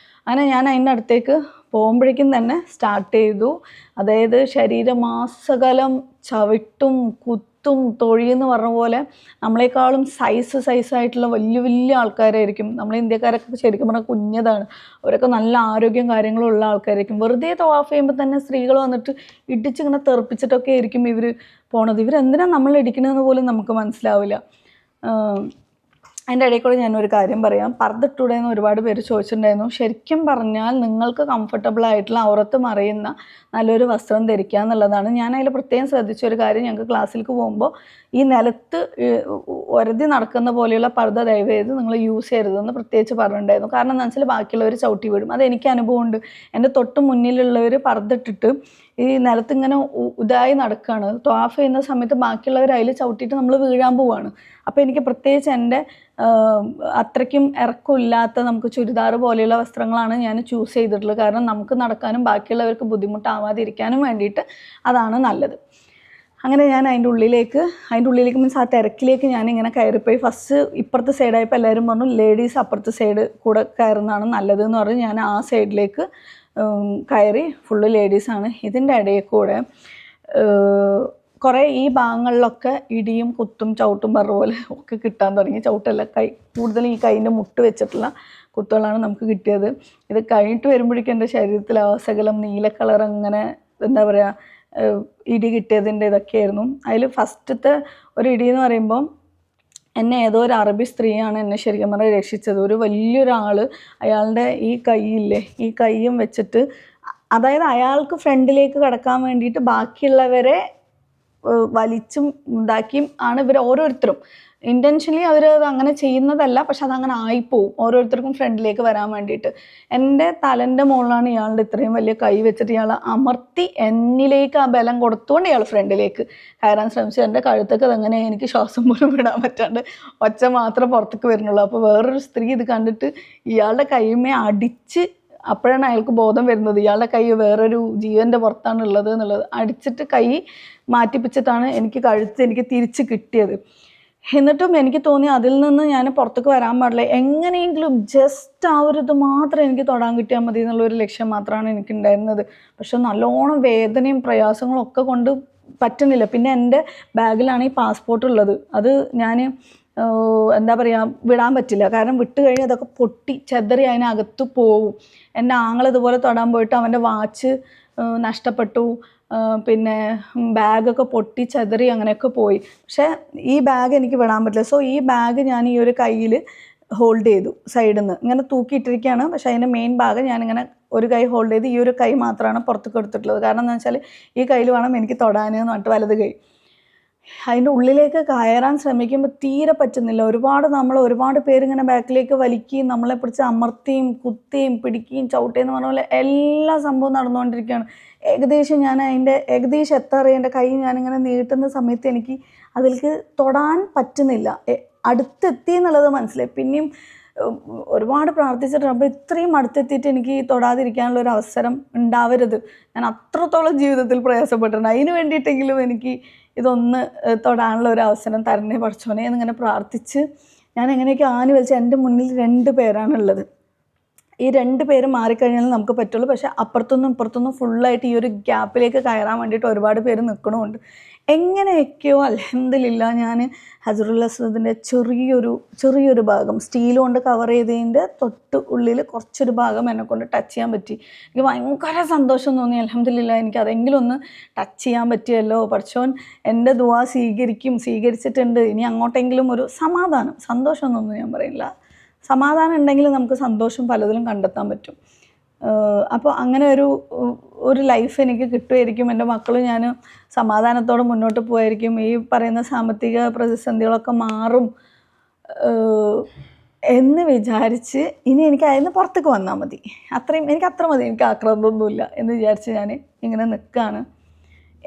അങ്ങനെ ഞാൻ അതിൻ്റെ അടുത്തേക്ക് പോകുമ്പോഴേക്കും തന്നെ സ്റ്റാർട്ട് ചെയ്തു. അതായത് ശരീരമാസകലം ചവിട്ടും കുത്തും തൊഴിയെന്ന് പറഞ്ഞ പോലെ നമ്മളെക്കാളും സൈസായിട്ടുള്ള വലിയ വലിയ ആൾക്കാരായിരിക്കും. നമ്മൾ ഇന്ത്യക്കാരൊക്കെ ശരിക്കും പറഞ്ഞാൽ കുഞ്ഞതാണ്. അവരൊക്കെ നല്ല ആരോഗ്യം കാര്യങ്ങളും ഉള്ള ആൾക്കാരായിരിക്കും. വെറുതെ തവാഫ് ചെയ്യുമ്പോൾ തന്നെ സ്ത്രീകൾ വന്നിട്ട് ഇടിച്ചിങ്ങനെ തെറിപ്പിച്ചിട്ടൊക്കെ ആയിരിക്കും ഇവർ പോണത്. ഇവരെന്തിനാണ് നമ്മൾ ഇടിക്കണമെന്ന് പോലും നമുക്ക് മനസ്സിലാവില്ല. അതിൻ്റെ ഇടയിൽ കൂടെ ഞാനൊരു കാര്യം പറയാം. പർദ്ദ എന്ന് ഒരുപാട് പേര് ചോദിച്ചിട്ടുണ്ടായിരുന്നു. ശരിക്കും പറഞ്ഞാൽ നിങ്ങൾക്ക് കംഫർട്ടബിളായിട്ടുള്ള ഔറത്ത് മറയുന്ന നല്ലൊരു വസ്ത്രം ധരിക്കുക എന്നുള്ളതാണ്. ഞാൻ അതിൽ പ്രത്യേകം ശ്രദ്ധിച്ചൊരു കാര്യം, ഞങ്ങൾക്ക് ക്ലാസ്സിലേക്ക് പോകുമ്പോൾ ഈ നിലത്ത് ഒരതി നടക്കുന്ന പോലെയുള്ള പർദ്ദ ദയവ് ചെയ്ത് നിങ്ങൾ യൂസ് ചെയ്യരുതെന്ന് പ്രത്യേകിച്ച് പറഞ്ഞിട്ടുണ്ടായിരുന്നു. കാരണം എന്താ വെച്ചാൽ ബാക്കിയുള്ളവർ ചവിട്ടി വീഴും. അതെനിക്ക് അനുഭവമുണ്ട്. എൻ്റെ തൊട്ട് മുന്നിലുള്ളവർ പർദ്ദ ഇട്ടിട്ട് ഈ നിലത്തിങ്ങനെ ഇതായി നടക്കുകയാണ്. ത്വാഫ് ചെയ്യുന്ന സമയത്ത് ബാക്കിയുള്ളവർ അതിൽ ചവിട്ടിയിട്ട് നമ്മൾ വീഴാൻ പോവുകയാണ്. അപ്പോൾ എനിക്ക് പ്രത്യേകിച്ച് എൻ്റെ അത്രയ്ക്കും ഇറക്കമില്ലാത്ത നമുക്ക് ചുരിദാർ പോലെയുള്ള വസ്ത്രങ്ങളാണ് ഞാൻ ചൂസ് ചെയ്തിട്ടുള്ളത്. കാരണം നമുക്ക് നടക്കാനും ബാക്കിയുള്ളവർക്ക് ബുദ്ധിമുട്ടാവാതിരിക്കാനും വേണ്ടിയിട്ട് അതാണ് നല്ലത്. അങ്ങനെ ഞാൻ അതിൻ്റെ ഉള്ളിലേക്ക് മീൻസ് ആ തിരക്കിലേക്ക് ഞാനിങ്ങനെ കയറിപ്പോയി. ഫസ്റ്റ് ഇപ്പുറത്തെ സൈഡായപ്പോൾ എല്ലാവരും പറഞ്ഞു ലേഡീസ് അപ്പുറത്തെ സൈഡ് കൂടെ കയറുന്നതാണ് നല്ലത് എന്ന് പറഞ്ഞ് ഞാൻ ആ സൈഡിലേക്ക് കയറി. ഫുള്ള് ലേഡീസാണ്. ഇതിൻ്റെ ഇടയിൽ കൂടെ കുറേ ഈ ഭാഗങ്ങളിലൊക്കെ ഇടിയും കുത്തും ചവിട്ടും പറഞ്ഞ പോലെ ഒക്കെ കിട്ടാൻ തുടങ്ങി. ചവിട്ടല്ല, കൂടുതലും ഈ കൈൻ്റെ മുട്ട് വെച്ചിട്ടുള്ള കുത്തുകളാണ് നമുക്ക് കിട്ടിയത്. ഇത് കഴിഞ്ഞിട്ട് വരുമ്പോഴേക്കും എൻ്റെ ശരീരത്തിൽ ആസകലം നീല കളർ അങ്ങനെ എന്താ പറയുക ഇടി കിട്ടിയതിൻ്റെ ഇതൊക്കെയായിരുന്നു. അതിൽ ഫസ്റ്റത്തെ ഒരു ഇടി എന്ന് പറയുമ്പം എന്നെ ഏതോ ഒരു അറബി സ്ത്രീയാണ് എന്നെ ശരിക്കും പറഞ്ഞാൽ രക്ഷിച്ചത്. ഒരു വലിയൊരാൾ അയാളുടെ ഈ കൈയില്ലേ, ഈ കൈയും വെച്ചിട്ട്, അതായത് അയാൾക്ക് ഫ്രണ്ടിലേക്ക് കടക്കാൻ വേണ്ടിയിട്ട് ബാക്കിയുള്ളവരെ വലിച്ചും ഇതാക്കിയും ആണ് ഇവർ ഓരോരുത്തരും. ഇൻറ്റൻഷനലി അവർ അങ്ങനെ ചെയ്യുന്നതല്ല, പക്ഷെ അതങ്ങനെ ആയിപ്പോവും ഓരോരുത്തർക്കും ഫ്രണ്ടിലേക്ക് വരാൻ വേണ്ടിയിട്ട്. എൻ്റെ തലൻ്റെ മുകളിലാണ് ഇയാളുടെ ഇത്രയും വലിയ കൈ വെച്ചിട്ട് ഇയാൾ അമർത്തി എന്നിലേക്ക് ആ ബലം കൊടുത്തുകൊണ്ട് ഇയാൾ ഫ്രണ്ടിലേക്ക് കയറാൻ ശ്രമിച്ചു. എൻ്റെ കഴുത്തൊക്കെ അതങ്ങനെ എനിക്ക് ശ്വാസം പോലും വിടാൻ പറ്റാണ്ട് ഒച്ച മാത്രം പുറത്തേക്ക് വരുന്നുള്ളൂ. അപ്പോൾ വേറൊരു സ്ത്രീ ഇത് കണ്ടിട്ട് ഇയാളുടെ കൈമേ അടിച്ച്, അപ്പോഴാണ് അയാൾക്ക് ബോധം വരുന്നത് ഇയാളുടെ കൈ വേറൊരു ജീവൻ്റെ പുറത്താണ് ഉള്ളത് എന്നുള്ളത്. അടിച്ചിട്ട് കൈ മാറ്റിപ്പിച്ചിട്ടാണ് എനിക്ക് തിരിച്ച് കിട്ടിയത്. എന്നിട്ടും എനിക്ക് തോന്നി അതിൽ നിന്ന് ഞാൻ പുറത്തേക്ക് വരാൻ പാടില്ല, എങ്ങനെയെങ്കിലും ജസ്റ്റ് ആ ഒരു ഇത് മാത്രം എനിക്ക് തൊടാൻ കിട്ടിയാൽ മതി എന്നുള്ളൊരു ലക്ഷ്യം മാത്രമാണ് എനിക്കുണ്ടായിരുന്നത്. പക്ഷെ നല്ലോണം വേദനയും പ്രയാസങ്ങളും ഒക്കെ കൊണ്ട് പറ്റുന്നില്ല. പിന്നെ എൻ്റെ ബാഗിലാണ് ഈ പാസ്പോർട്ട് ഉള്ളത്. അത് ഞാൻ എന്താ പറയുക വിടാൻ പറ്റില്ല. കാരണം വിട്ട് കഴിഞ്ഞാൽ അതൊക്കെ പൊട്ടി ചെതറി അതിനകത്ത് പോവും. എൻ്റെ ആങ്ങളിതുപോലെ തൊടാൻ പോയിട്ട് അവൻ്റെ വാച്ച് നഷ്ടപ്പെട്ടു, പിന്നെ ബാഗൊക്കെ പൊട്ടി ചെതറി അങ്ങനെയൊക്കെ പോയി. പക്ഷേ ഈ ബാഗ് എനിക്ക് വിടാൻ പറ്റില്ല. സോ ഈ ബാഗ് ഞാൻ ഈ ഒരു കയ്യിൽ ഹോൾഡ് ചെയ്തു, സൈഡിൽ നിന്ന് ഇങ്ങനെ തൂക്കിയിട്ടിരിക്കുകയാണ്. പക്ഷേ അതിൻ്റെ മെയിൻ ഭാഗം ഞാനിങ്ങനെ ഒരു കൈ ഹോൾഡ് ചെയ്ത് ഈ ഒരു കൈ മാത്രമാണ് പുറത്തേക്ക് എടുത്തിട്ടുള്ളത്. കാരണം എന്താ വെച്ചാൽ ഈ കയ്യിൽ വേണം എനിക്ക് തൊടാനെന്ന് പറഞ്ഞിട്ട് വലത് കൈ. അതിൻ്റെ ഉള്ളിലേക്ക് കയറാൻ ശ്രമിക്കുമ്പോൾ തീരെ പറ്റുന്നില്ല. ഒരുപാട് പേരിങ്ങനെ ബാക്കിലേക്ക് വലിക്കുകയും നമ്മളെ പിടിച്ച് അമർത്തിയും കുത്തിയും പിടിക്കുകയും ചവിട്ടുകയെന്ന് പറഞ്ഞ പോലെ എല്ലാ സംഭവം നടന്നുകൊണ്ടിരിക്കുകയാണ്. ഏകദേശം എത്താറിയ എൻ്റെ കൈ ഞാനിങ്ങനെ നീട്ടുന്ന സമയത്ത് എനിക്ക് അതിലേക്ക് തൊടാൻ പറ്റുന്നില്ല. അടുത്തെത്തി എന്നുള്ളത് മനസ്സിലായി. പിന്നെയും ഒരുപാട് പ്രാർത്ഥിച്ചിട്ടുണ്ട്. അപ്പോൾ ഇത്രയും അടുത്തെത്തിയിട്ട് എനിക്ക് തൊടാതിരിക്കാനുള്ള ഒരു അവസരം ഉണ്ടാവരുത്. ഞാൻ അത്രത്തോളം ജീവിതത്തിൽ പ്രയാസപ്പെട്ടിട്ടുണ്ട്. അതിന് വേണ്ടിയിട്ടെങ്കിലും എനിക്ക് ഇതൊന്ന് തൊടാനുള്ള ഒരു അവസരം തരണേ പഠിച്ചോനെ എന്നിങ്ങനെ പ്രാർത്ഥിച്ച് ഞാൻ എങ്ങനെയൊക്കെ ആഞ്ഞു വലിച്ച് എൻ്റെ മുന്നിൽ 2 പേരാണുള്ളത്. ഈ 2 പേര് മാറിക്കഴിഞ്ഞാലും നമുക്ക് പറ്റുള്ളൂ. പക്ഷേ അപ്പുറത്തുനിന്നും ഇപ്പുറത്തുനിന്നും ഫുള്ളായിട്ട് ഈ ഒരു ഗ്യാപ്പിലേക്ക് കയറാൻ വേണ്ടിയിട്ട് ഒരുപാട് പേര് നിൽക്കണമുണ്ട്. എങ്ങനെയൊക്കെയോ അൽഹംദുലില്ലാ ഞാൻ ഹജറുൽ അസ്വദിൻ്റെ ചെറിയൊരു ഭാഗം സ്റ്റീൽ കൊണ്ട് കവർ ചെയ്തതിൻ്റെ തൊട്ട് ഉള്ളിൽ കുറച്ചൊരു ഭാഗം എന്നെക്കൊണ്ട് ടച്ച് ചെയ്യാൻ പറ്റി. എനിക്ക് ഭയങ്കര സന്തോഷം തോന്നി. അൽഹംദുലില്ലാ എനിക്ക് അതെങ്കിലും ഒന്ന് ടച്ച് ചെയ്യാൻ പറ്റിയല്ലോ. പഠിച്ചോൻ എൻ്റെ ദുആ സ്വീകരിച്ചിട്ടുണ്ട്. ഇനി അങ്ങോട്ടെങ്കിലും ഒരു സന്തോഷമൊന്നും ഞാൻ പറയില്ല. സമാധാനം ഉണ്ടെങ്കിൽ നമുക്ക് സന്തോഷം പലതിലും കണ്ടെത്താൻ പറ്റും. അപ്പോൾ അങ്ങനെ ഒരു ലൈഫ് എനിക്ക് കിട്ടുമായിരിക്കും. എൻ്റെ മക്കളും ഞാൻ സമാധാനത്തോടെ മുന്നോട്ട് പോകായിരിക്കും. ഈ പറയുന്ന സാമ്പത്തിക പ്രതിസന്ധികളൊക്കെ മാറും എന്ന് വിചാരിച്ച് ഇനി എനിക്ക് അതിന് പുറത്തേക്ക് വന്നാൽ മതി, എനിക്ക് അത്ര മതി, എനിക്ക് ആക്രാന്തമൊന്നുമില്ല എന്ന് വിചാരിച്ച് ഞാൻ ഇങ്ങനെ നിൽക്കുകയാണ്.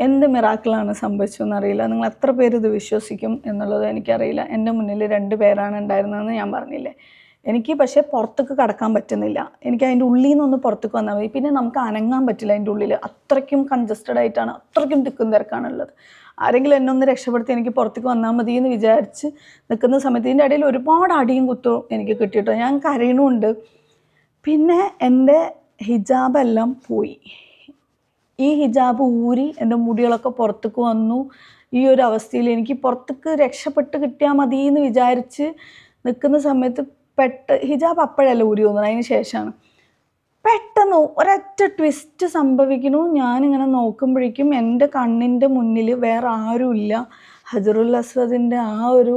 എന്ത് മിറാക്കിളാണ് സംഭവിച്ചതെന്നറിയില്ല. നിങ്ങൾ എത്ര പേര് ഇത് വിശ്വസിക്കും എന്നുള്ളത് എനിക്കറിയില്ല. എൻ്റെ മുന്നിൽ 2 പേരാണ് ഉണ്ടായിരുന്നതെന്ന് ഞാൻ പറഞ്ഞില്ലേ. എനിക്ക് പക്ഷേ പുറത്തേക്ക് കടക്കാൻ പറ്റുന്നില്ല. എനിക്ക് അതിൻ്റെ ഉള്ളിൽ നിന്നൊന്ന് പുറത്തേക്ക് വന്നാൽ മതി. പിന്നെ നമുക്ക് അനങ്ങാൻ പറ്റില്ല. അതിൻ്റെ ഉള്ളിൽ അത്രയ്ക്കും കൺജസ്റ്റഡ് ആയിട്ടാണ്, അത്രയ്ക്കും തിക്കും തിരക്കാണുള്ളത്. ആരെങ്കിലും എന്നെ ഒന്ന് രക്ഷപ്പെടുത്തി എനിക്ക് പുറത്തേക്ക് വന്നാൽ മതി എന്ന് വിചാരിച്ച് നിൽക്കുന്ന സമയത്ത് ഇതിൻ്റെ ഇടയിൽ ഒരുപാട് അടിയും കുത്തും എനിക്ക് കിട്ടിയിട്ടോ. ഞാൻ കരയണമുണ്ട്. പിന്നെ എൻ്റെ ഹിജാബെല്ലാം പോയി. ഈ ഹിജാബ് ഊരി എൻ്റെ മുടികളൊക്കെ പുറത്തേക്ക് വന്നു. ഈ ഒരു അവസ്ഥയിൽ എനിക്ക് പുറത്തേക്ക് രക്ഷപ്പെട്ട് കിട്ടിയാൽ മതി എന്ന് വിചാരിച്ച് നിൽക്കുന്ന സമയത്ത് ഹിജാബ് അപ്പോഴല്ല ഊരി തോന്നുന്നു, അതിന് ശേഷമാണ് പെട്ടെന്ന് ഒരൊറ്റ ട്വിസ്റ്റ് സംഭവിക്കുന്നു. ഞാനിങ്ങനെ നോക്കുമ്പോഴേക്കും എൻ്റെ കണ്ണിൻ്റെ മുന്നിൽ വേറെ ആരുമില്ല. ഹജറുൽ അസ്വദിൻ്റെ ആ ഒരു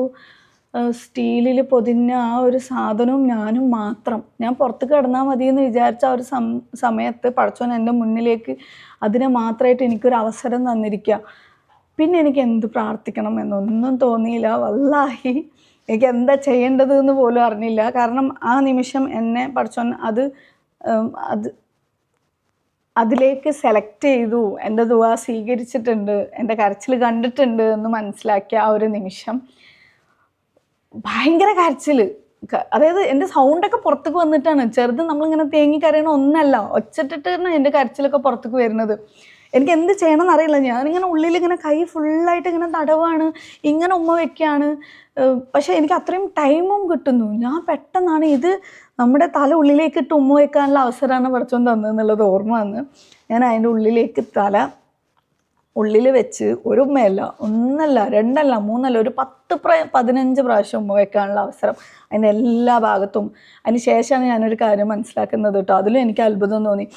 സ്റ്റീലിൽ പൊതിഞ്ഞ ആ ഒരു സാധനവും ഞാനും മാത്രം. ഞാൻ പുറത്ത് കിടന്നാൽ മതി എന്ന് വിചാരിച്ച ആ ഒരു സമയത്ത് പടച്ചോൻ എൻ്റെ മുന്നിലേക്ക് അതിനെ മാത്രമായിട്ട് എനിക്കൊരു അവസരം തന്നിരിക്കുക. പിന്നെ എനിക്ക് എന്ത് പ്രാർത്ഥിക്കണം എന്നൊന്നും തോന്നിയില്ല. വല്ലാഹി എനിക്ക് എന്താ ചെയ്യേണ്ടത് എന്ന് പോലും അറിഞ്ഞില്ല. കാരണം ആ നിമിഷം എന്നെ പടച്ചോൻ അതിലേക്ക് സെലക്ട് ചെയ്തു. എൻ്റെ ദുആ സ്വീകരിച്ചിട്ടുണ്ട്, എൻ്റെ കരച്ചിൽ കണ്ടിട്ടുണ്ട് എന്ന് മനസ്സിലാക്കിയ ആ ഒരു നിമിഷം ഭയങ്കര കരച്ചിൽ. അതായത് എൻ്റെ സൗണ്ടൊക്കെ പുറത്തേക്ക് വന്നിട്ടാണ്. ചെറുത് നമ്മളിങ്ങനെ തേങ്ങി കരയണ ഒന്നല്ല, ഒച്ചട്ടിട്ടാണ് എൻ്റെ കരച്ചിലൊക്കെ പുറത്തേക്ക് വരുന്നത്. എനിക്ക് എന്ത് ചെയ്യണമെന്ന് അറിയില്ല. ഞാനിങ്ങനെ ഉള്ളിലിങ്ങനെ കൈ ഫുള്ളായിട്ട് ഇങ്ങനെ തടവാണ്, ഇങ്ങനെ ഉമ്മ വയ്ക്കുകയാണ്. പക്ഷേ എനിക്ക് അത്രയും ടൈമും കിട്ടുന്നു. ഞാൻ പെട്ടെന്നാണ് ഇത് നമ്മുടെ തല ഉള്ളിലേക്ക് ഇട്ട് ഉമ്മ വയ്ക്കാനുള്ള അവസരമാണ് പഠിച്ചോൻ തന്നതെന്നുള്ളത് ഓർമ്മ വന്ന് ഞാൻ അതിൻ്റെ ഉള്ളിലേക്ക് തല ഉള്ളിൽ വെച്ച് ഒരു ഉമ്മയല്ല, 1 അല്ല 2 അല്ല 3 അല്ല, ഒരു 10-15 പ്രാവശ്യം ഉമ്മ വയ്ക്കാനുള്ള അവസരം അതിൻ്റെ എല്ലാ ഭാഗത്തും. അതിന് ശേഷമാണ് ഞാനൊരു കാര്യം മനസ്സിലാക്കുന്നത് കേട്ടോ. അതിലും എനിക്ക് അത്ഭുതം തോന്നി.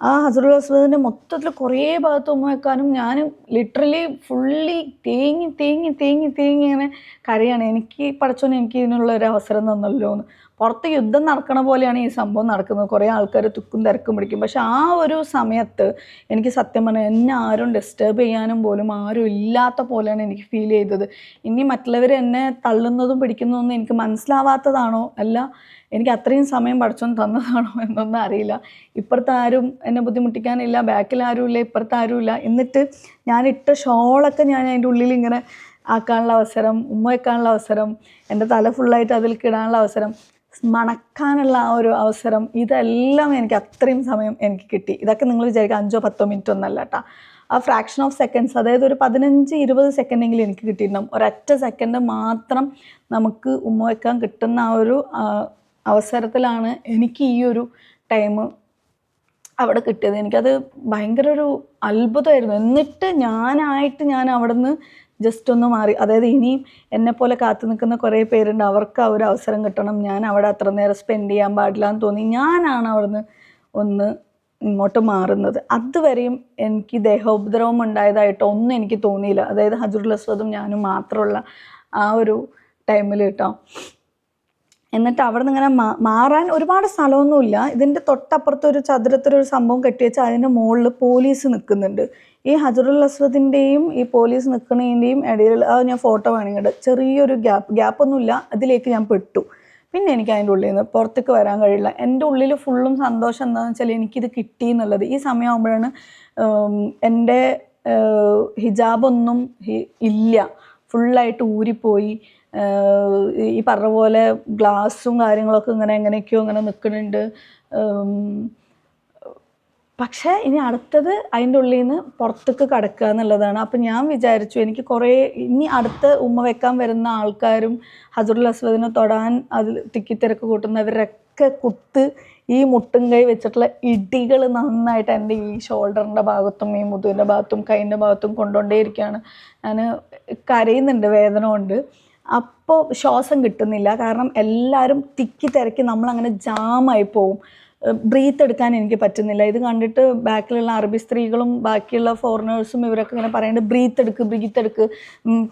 ആ ഹജറുൽ അസ്വദിൻ്റെ മൊത്തത്തിൽ കുറേ ഭാഗത്ത് ഉമ്മ വെക്കാനും ഞാൻ ലിറ്ററലി ഫുള്ളി തേങ്ങി ഇങ്ങനെ കരയാണ്. എനിക്ക് പഠിച്ചോനെ എനിക്ക് ഇതിനുള്ളൊരു അവസരം തന്നല്ലോ എന്ന്. പുറത്ത് യുദ്ധം നടക്കണ പോലെയാണ് ഈ സംഭവം നടക്കുന്നത്. കുറേ ആൾക്കാർ തുക്കും തിരക്കും പിടിക്കും. പക്ഷെ ആ ഒരു സമയത്ത് എനിക്ക് സത്യം പറഞ്ഞാൽ എന്നെ ആരും ഡിസ്റ്റർബ് ചെയ്യാനും പോലും ആരും ഇല്ലാത്ത പോലെയാണ് എനിക്ക് ഫീൽ ചെയ്തത്. ഇനി മറ്റുള്ളവർ എന്നെ തള്ളുന്നതും പിടിക്കുന്നതൊന്നും എനിക്ക് മനസ്സിലാവാത്തതാണോ അല്ല എനിക്ക് അത്രയും സമയം പഠിച്ചോൻ തന്നതാണോ എന്നൊന്നും അറിയില്ല. ഇപ്പുറത്ത് ആരും എന്നെ ബുദ്ധിമുട്ടിക്കാനില്ല, ബാക്കിൽ ആരുമില്ല, ഇപ്പുറത്ത് ആരുമില്ല. എന്നിട്ട് ഞാനിട്ട ഷോളൊക്കെ ഞാൻ അതിൻ്റെ ഉള്ളിൽ ഇങ്ങനെ ആക്കാനുള്ള അവസരം, ഉമ്മ വയ്ക്കാനുള്ള അവസരം, എൻ്റെ തല ഫുള്ളായിട്ട് അതിൽ കിടാനുള്ള അവസരം, മണക്കാനുള്ള ആ ഒരു അവസരം, ഇതെല്ലാം എനിക്ക് അത്രയും സമയം എനിക്ക് കിട്ടി. ഇതൊക്കെ നിങ്ങൾ വിചാരിക്കുക 5-10 മിനിറ്റ് ഒന്നല്ല കേട്ടോ. ആ ഫ്രാക്ഷൻ ഓഫ് സെക്കൻഡ്സ്, അതായത് ഒരു 15-20 സെക്കൻഡെങ്കിലും എനിക്ക് കിട്ടിയിട്ടുണ്ടാകും. ഒരൊറ്റ സെക്കൻഡ് മാത്രം നമുക്ക് ഉമ്മ വയ്ക്കാൻ കിട്ടുന്ന ആ ഒരു അവസരത്തിലാണ് എനിക്ക് ഈ ഒരു ടൈം അവിടെ കിട്ടിയത്. എനിക്കത് ഭയങ്കര ഒരു അത്ഭുതമായിരുന്നു. എന്നിട്ട് ഞാൻ അവിടെ നിന്ന് ജസ്റ്റ് ഒന്ന് മാറി. അതായത് ഇനിയും എന്നെപ്പോലെ കാത്തു നിൽക്കുന്ന കുറേ പേരുണ്ട്, അവർക്ക് ആ ഒരു അവസരം കിട്ടണം, ഞാൻ അവിടെ അത്ര നേരം സ്പെൻഡ് ചെയ്യാൻ പാടില്ല എന്ന് തോന്നി ഞാനാണ് അവിടുന്ന് ഒന്ന് ഇങ്ങോട്ട് മാറുന്നത്. അതുവരെയും എനിക്ക് ദേഹോപദ്രവം ഉണ്ടായതായിട്ടോ ഒന്നും എനിക്ക് തോന്നിയില്ല. അതായത് ഹജറുൽ അസ്വദും ഞാനും മാത്രമുള്ള ആ ഒരു ടൈമിൽ കേട്ടോ. എന്നിട്ട് അവിടെ നിന്ന് ഇങ്ങനെ മാറാൻ ഒരുപാട് സ്ഥലമൊന്നുമില്ല. ഇതിൻ്റെ തൊട്ടപ്പുറത്ത് ഒരു ചതുരത്തിലൊരു സംഭവം കെട്ടിവെച്ചാൽ അതിൻ്റെ മുകളിൽ പോലീസ് നിൽക്കുന്നുണ്ട്. ഈ ഹജറുൽ അസ്വദിൻ്റെയും ഈ പോലീസ് നിൽക്കുന്നതിൻ്റെയും ഇടയിൽ ഞാൻ ഫോട്ടോ വേണമെങ്കിൽ ചെറിയൊരു ഗ്യാപ്പൊന്നുമില്ല, അതിലേക്ക് ഞാൻ പെട്ടു. പിന്നെ എനിക്ക് അതിൻ്റെ ഉള്ളിൽ നിന്ന് പുറത്തേക്ക് വരാൻ കഴിയില്ല. എൻ്റെ ഉള്ളിൽ ഫുള്ളും സന്തോഷം എന്താണെന്ന് വെച്ചാൽ എനിക്കിത് കിട്ടി എന്നുള്ളത്. ഈ സമയമാകുമ്പോഴാണ് എൻ്റെ ഹിജാബൊന്നും ഇല്ല, ഫുള്ളായിട്ട് ഊരിപ്പോയി. ഈ പറഞ്ഞ പോലെ ഗ്ലാസും കാര്യങ്ങളൊക്കെ ഇങ്ങനെ എങ്ങനെയൊക്കെയോ ഇങ്ങനെ നിൽക്കുന്നുണ്ട്. പക്ഷേ ഇനി അടുത്തത് അതിൻ്റെ ഉള്ളിൽ നിന്ന് പുറത്തേക്ക് കടക്കുക എന്നുള്ളതാണ്. അപ്പം ഞാൻ വിചാരിച്ചു എനിക്ക് ഇനി അടുത്ത ഉമ്മ വെക്കാൻ വരുന്ന ആൾക്കാരും ഹജറുൽ അസ്വദിനെ തൊടാൻ അതിൽ തിക്കിത്തിരക്ക് കൂട്ടുന്നവരൊക്കെ ഈ മുട്ടും കൈ വെച്ചിട്ടുള്ള ഇടികൾ നന്നായിട്ട് എൻ്റെ ഈ ഷോൾഡറിൻ്റെ ഭാഗത്തും ഈ മുതുകിൻ്റെ ഭാഗത്തും കൈൻ്റെ ഭാഗത്തും കൊണ്ടുകൊണ്ടേയിരിക്കുകയാണ്. ഞാൻ കരയുന്നുണ്ട് വേദന കൊണ്ട്. അപ്പോൾ ശ്വാസം കിട്ടുന്നില്ല, കാരണം എല്ലാവരും തിക്കി തിരക്കി നമ്മളങ്ങനെ ജാമായി പോവും. ബ്രീത്ത് എടുക്കാൻ എനിക്ക് പറ്റുന്നില്ല. ഇത് കണ്ടിട്ട് ബാക്കിലുള്ള അറബി സ്ത്രീകളും ബാക്കിയുള്ള ഫോറിനേഴ്സും ഇവരൊക്കെ ഇങ്ങനെ പറയുന്നുണ്ട്, ബ്രീത്ത് എടുക്ക്,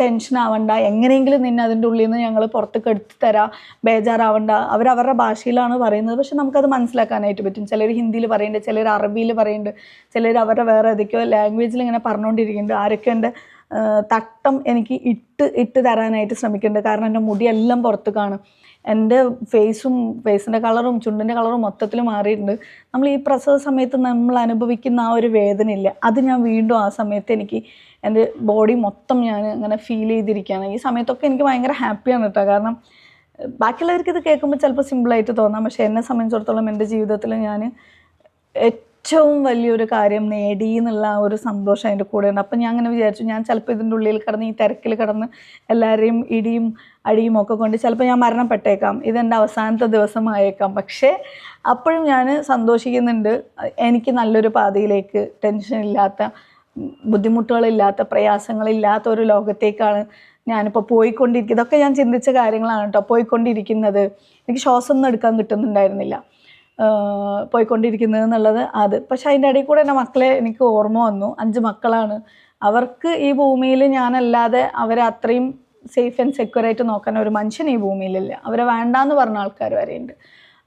ടെൻഷൻ ആവണ്ട, എങ്ങനെയെങ്കിലും നിന്നെ അതിൻ്റെ ഉള്ളിൽ നിന്ന് ഞങ്ങൾ പുറത്തേക്ക് എടുത്ത് തരാം, ബേജാറാവണ്ട. അവരവരുടെ ഭാഷയിലാണ് പറയുന്നത്, പക്ഷെ നമുക്കത് മനസ്സിലാക്കാനായിട്ട് പറ്റും. ചിലർ ഹിന്ദിയിൽ പറയുന്നുണ്ട്, ചിലർ അറബിയിൽ പറയുന്നുണ്ട്, ചിലർ അവരുടെ വേറെ ഏതൊക്കെയോ ലാംഗ്വേജിൽ ഇങ്ങനെ പറഞ്ഞുകൊണ്ടിരിക്കുന്നുണ്ട്. ആരൊക്കെ എൻ്റെ തട്ടം എനിക്ക് ഇട്ട് തരാനായിട്ട് ശ്രമിക്കുന്നുണ്ട്, കാരണം എൻ്റെ മുടിയെല്ലാം പുറത്ത് കാണും. എൻ്റെ ഫേസിൻ്റെ കളറും ചുണ്ടിൻ്റെ കളറും മൊത്തത്തിൽ മാറിയിട്ടുണ്ട്. നമ്മൾ ഈ പ്രസവ സമയത്ത് നമ്മൾ അനുഭവിക്കുന്ന ആ ഒരു വേദനയില്ല, അത് ഞാൻ വീണ്ടും ആ സമയത്ത് എനിക്ക് എൻ്റെ ബോഡി മൊത്തം ഞാൻ അങ്ങനെ ഫീൽ ചെയ്തിരിക്കുകയാണ്. ഈ സമയത്തൊക്കെ എനിക്ക് ഭയങ്കര ഹാപ്പിയാണ് കേട്ടോ. കാരണം ബാക്കിയുള്ളവർക്ക് ഇത് കേൾക്കുമ്പോൾ ചിലപ്പോൾ സിമ്പിളായിട്ട് തോന്നാം, പക്ഷേ എന്നെ സംബന്ധിച്ചിടത്തോളം എൻ്റെ ജീവിതത്തിൽ ഞാൻ ഏറ്റവും വലിയൊരു കാര്യം നേടി എന്നുള്ള ആ ഒരു സന്തോഷം അതിൻ്റെ കൂടെയുണ്ട്. അപ്പം ഞാൻ അങ്ങനെ വിചാരിച്ചു, ഞാൻ ചിലപ്പോൾ ഇതിൻ്റെ ഉള്ളിൽ കിടന്ന് ഈ തിരക്കിൽ കിടന്ന് എല്ലാവരെയും ഇടിയും അടിയും ഒക്കെ കൊണ്ട് ചിലപ്പോൾ ഞാൻ മരണപ്പെട്ടേക്കാം, ഇതെൻ്റെ അവസാനത്തെ ദിവസമായേക്കാം. പക്ഷേ അപ്പോഴും ഞാൻ സന്തോഷിക്കുന്നുണ്ട്, എനിക്ക് നല്ലൊരു പാതയിലേക്ക്, ടെൻഷനില്ലാത്ത, ബുദ്ധിമുട്ടുകളില്ലാത്ത, പ്രയാസങ്ങളില്ലാത്ത ഒരു ലോകത്തേക്കാണ് ഞാനിപ്പോൾ പോയിക്കൊണ്ടിരിക്കുന്നത്. ഇതൊക്കെ ഞാൻ ചിന്തിച്ച കാര്യങ്ങളാണ് കേട്ടോ, പോയിക്കൊണ്ടിരിക്കുന്നത്. എനിക്ക് ശ്വാസം ഒന്നും എടുക്കാൻ കിട്ടുന്നുണ്ടായിരുന്നില്ല പോയിക്കൊണ്ടിരിക്കുന്നത് എന്നുള്ളത്. പക്ഷെ അതിൻ്റെ ഇടയിൽ കൂടെ എൻ്റെ മക്കളെ എനിക്ക് ഓർമ്മ വന്നു. 5 മക്കളാണ്. അവർക്ക് ഈ ഭൂമിയിൽ ഞാനല്ലാതെ അവരെ അത്രയും സേഫ് ആൻഡ് സെക്യൂറായിട്ട് നോക്കാൻ ഒരു മനുഷ്യൻ ഈ ഭൂമിയിലില്ല. അവരെ വേണ്ടാന്ന് പറഞ്ഞ ആൾക്കാർ വരെയുണ്ട്.